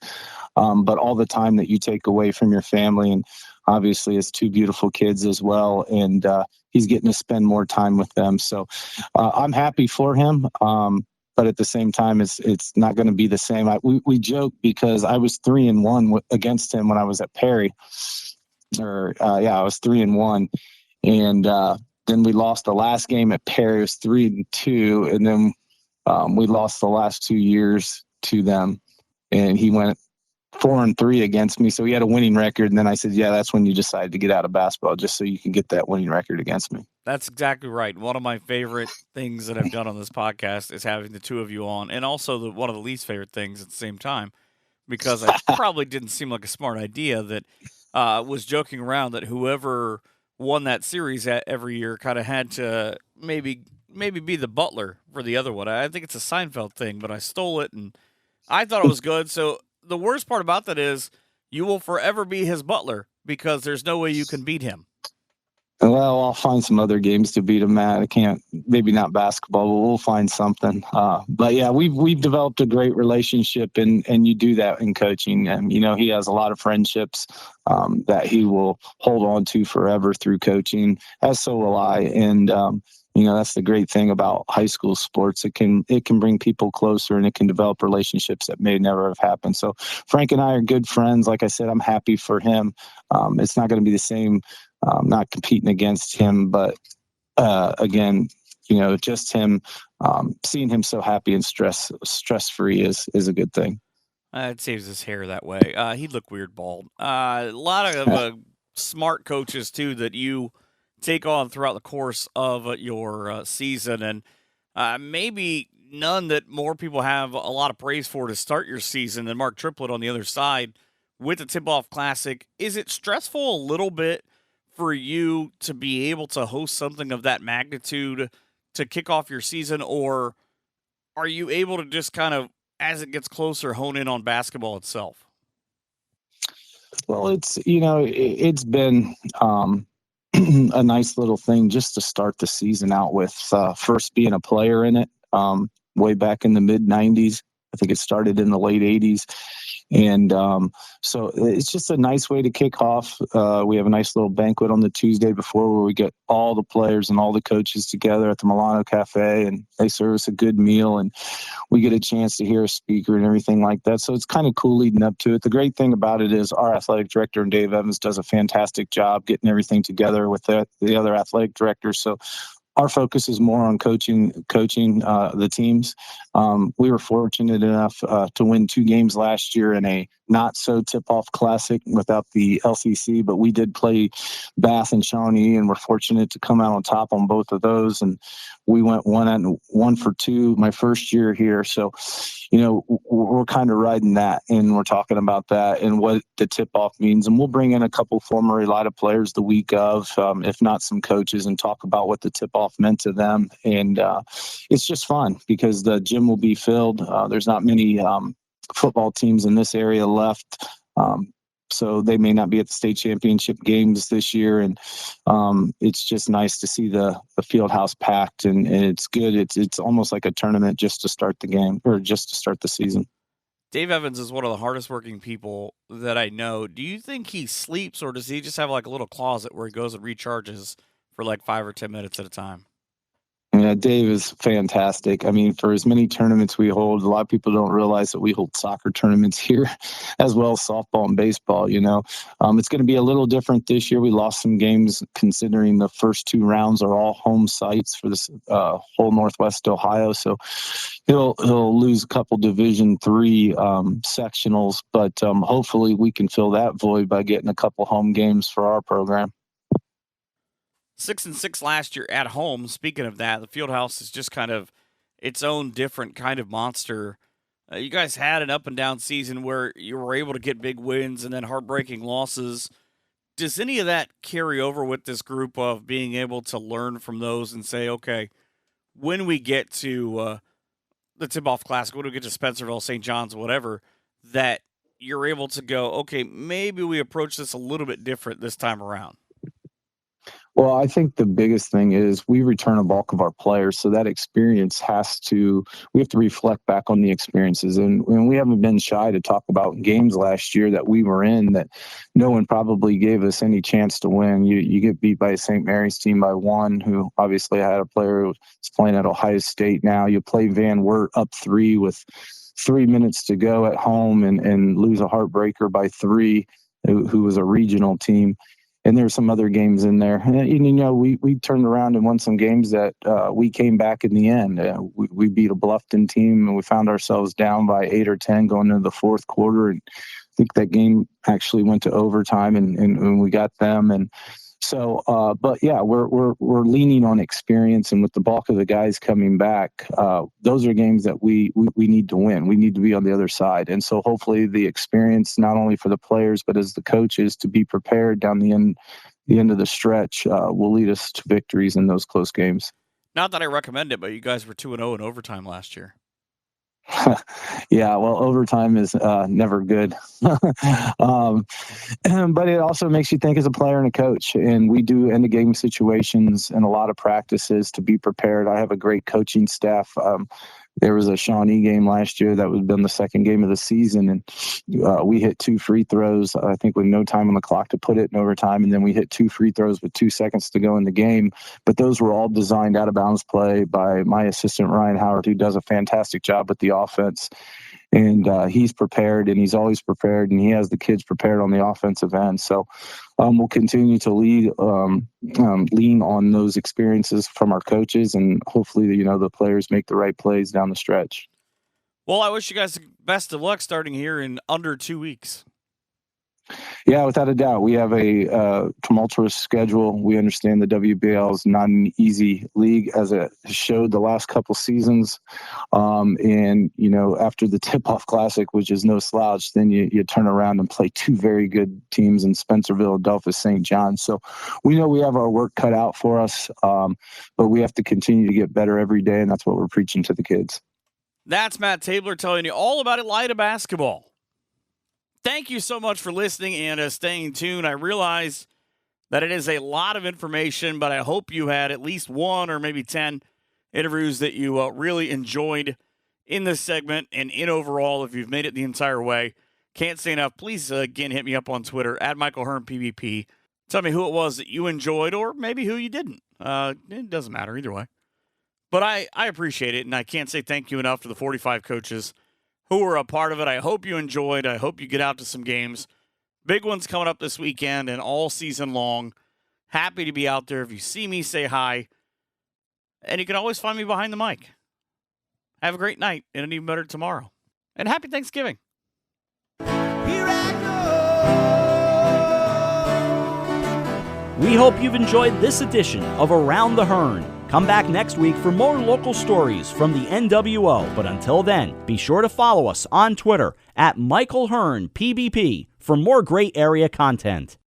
But all the time that you take away from your family, and obviously it's two beautiful kids as well, and he's getting to spend more time with them. So I'm happy for him. But at the same time, it's not going to be the same. We joke because I was 3-1 against him when I was at Perry. I was 3-1, and then we lost the last game at Perry. It was 3-2, and then we lost the last 2 years to them, and he went 4-3 against me. So he had a winning record, and then I said, "Yeah, that's when you decided to get out of basketball, just so you can get that winning record against me." That's exactly right. One of my favorite things that I've done on this podcast is having the two of you on, and also one of the least favorite things at the same time, because I probably didn't seem like a smart idea that was joking around that whoever won that series every year kind of had to maybe be the butler for the other one. I think it's a Seinfeld thing, but I stole it, and I thought it was good. So the worst part about that is you will forever be his butler because there's no way you can beat him. Well, I'll find some other games to beat him at. I can't, maybe not basketball, but we'll find something. But yeah, we've developed a great relationship, and you do that in coaching. And he has a lot of friendships that he will hold on to forever through coaching, as so will I. And that's the great thing about high school sports. It can bring people closer, and it can develop relationships that may never have happened. So Frank and I are good friends. Like I said, I'm happy for him. It's not going to be the same. Not competing against him, but again, just him, seeing him so happy and stress-free is a good thing. It saves his hair that way. He'd look weird bald. A lot of smart coaches, too, that you take on throughout the course of your season, and maybe none that more people have a lot of praise for to start your season than Mark Triplett on the other side with the Tip-Off Classic. Is it stressful a little bit for you to be able to host something of that magnitude to kick off your season, or are you able to just kind of, as it gets closer, hone in on basketball itself? Well, it's been a nice little thing just to start the season out with, first being a player in it, way back in the mid 90s. I think it started in the late 80s. And so it's just a nice way to kick off. We have a nice little banquet on the Tuesday before where we get all the players and all the coaches together at the Milano Cafe, and they serve us a good meal, and we get a chance to hear a speaker and everything like that. So it's kind of cool leading up to it. The great thing about it is our athletic director, and Dave Evans, does a fantastic job getting everything together with the other athletic directors. So our focus is more on coaching the teams. We were fortunate enough to win 2 games last year in a not so tip-off classic without the LCC, but we did play Bath and Shawnee, and we're fortunate to come out on top on both of those. And we went 1 for 2 my first year here. So, we're kind of riding that, and we're talking about that and what the tip-off means. And we'll bring in a couple former Elida players the week of, if not some coaches, and talk about what the tip-off meant to them. And it's just fun because the gym will be filled. There's not many football teams in this area left. So they may not be at the state championship games this year. And it's just nice to see the field house packed, and it's good. It's almost like a tournament just to start the game, or just to start the season. Dave Evans is one of the hardest working people that I know. Do you think he sleeps, or does he just have like a little closet where he goes and recharges for like 5 or 10 minutes at a time? Yeah, Dave is fantastic. I mean, for as many tournaments we hold, a lot of people don't realize that we hold soccer tournaments here as well as softball and baseball, It's going to be a little different this year. We lost some games considering the first 2 rounds are all home sites for this whole Northwest Ohio. So he'll lose a couple Division III sectionals, but hopefully we can fill that void by getting a couple home games for our program. 6-6 last year at home. Speaking of that, the Fieldhouse is just kind of its own different kind of monster. You guys had an up and down season where you were able to get big wins and then heartbreaking losses. Does any of that carry over with this group of being able to learn from those and say, okay, when we get to the Tip-Off Classic, when we get to Spencerville, St. John's, whatever, that you're able to go, okay, maybe we approach this a little bit different this time around? Well, I think the biggest thing is we return a bulk of our players, so that experience we have to reflect back on the experiences. And we haven't been shy to talk about games last year that we were in that no one probably gave us any chance to win. You get beat by a St. Mary's team by 1, who obviously had a player who was playing at Ohio State now. You play Van Wert up 3 with 3 minutes to go at home and lose a heartbreaker by 3, who was a regional team. And there were some other games in there. And, we turned around and won some games that we came back in the end. We beat a Bluffton team, and we found ourselves down by 8 or 10 going into the 4th quarter. And I think that game actually went to overtime, and we got them. And so, but yeah, we're leaning on experience, and with the bulk of the guys coming back, those are games that we need to win. We need to be on the other side, and so hopefully the experience, not only for the players but as the coaches, to be prepared down the end of the stretch, will lead us to victories in those close games. Not that I recommend it, but you guys were 2-0 in overtime last year. Yeah, well, overtime is never good. But it also makes you think as a player and a coach. And we do end of game situations and a lot of practices to be prepared. I have a great coaching staff. There was a Shawnee game last year that would have been the second game of the season, and we hit 2 free throws, I think with no time on the clock to put it in overtime, and then we hit 2 free throws with 2 seconds to go in the game. But those were all designed out of bounds play by my assistant, Ryan Howard, who does a fantastic job with the offense. And he's prepared, and he's always prepared, and he has the kids prepared on the offensive end. So we'll continue to lean on those experiences from our coaches, and hopefully, the players make the right plays down the stretch. Well, I wish you guys the best of luck starting here in under 2 weeks. Yeah, without a doubt. We have a tumultuous schedule. We understand the WBL is not an easy league, as it showed the last couple seasons. And, after the Tip-Off Classic, which is no slouch, then you turn around and play 2 very good teams in Spencerville, Adelphus, St. John. So we know we have our work cut out for us, but we have to continue to get better every day, and that's what we're preaching to the kids. That's Matt Tabler telling you all about Elida basketball. Thank you so much for listening and staying tuned. I realize that it is a lot of information, but I hope you had at least 1 or maybe 10 interviews that you really enjoyed in this segment and in overall. If you've made it the entire way, can't say enough. Please, again, hit me up on Twitter, @MichaelHearnPBP. Tell me who it was that you enjoyed or maybe who you didn't. It doesn't matter either way. But I appreciate it, and I can't say thank you enough to the 45 coaches who were a part of it. I hope you enjoyed. I hope you get out to some games. Big ones coming up this weekend and all season long. Happy to be out there. If you see me, say hi. And you can always find me behind the mic. Have a great night and an even better tomorrow. And happy Thanksgiving. We hope you've enjoyed this edition of Around the Hearn. Come back next week for more local stories from the NWO. But until then, be sure to follow us on Twitter @MichaelHearnPBP for more great area content.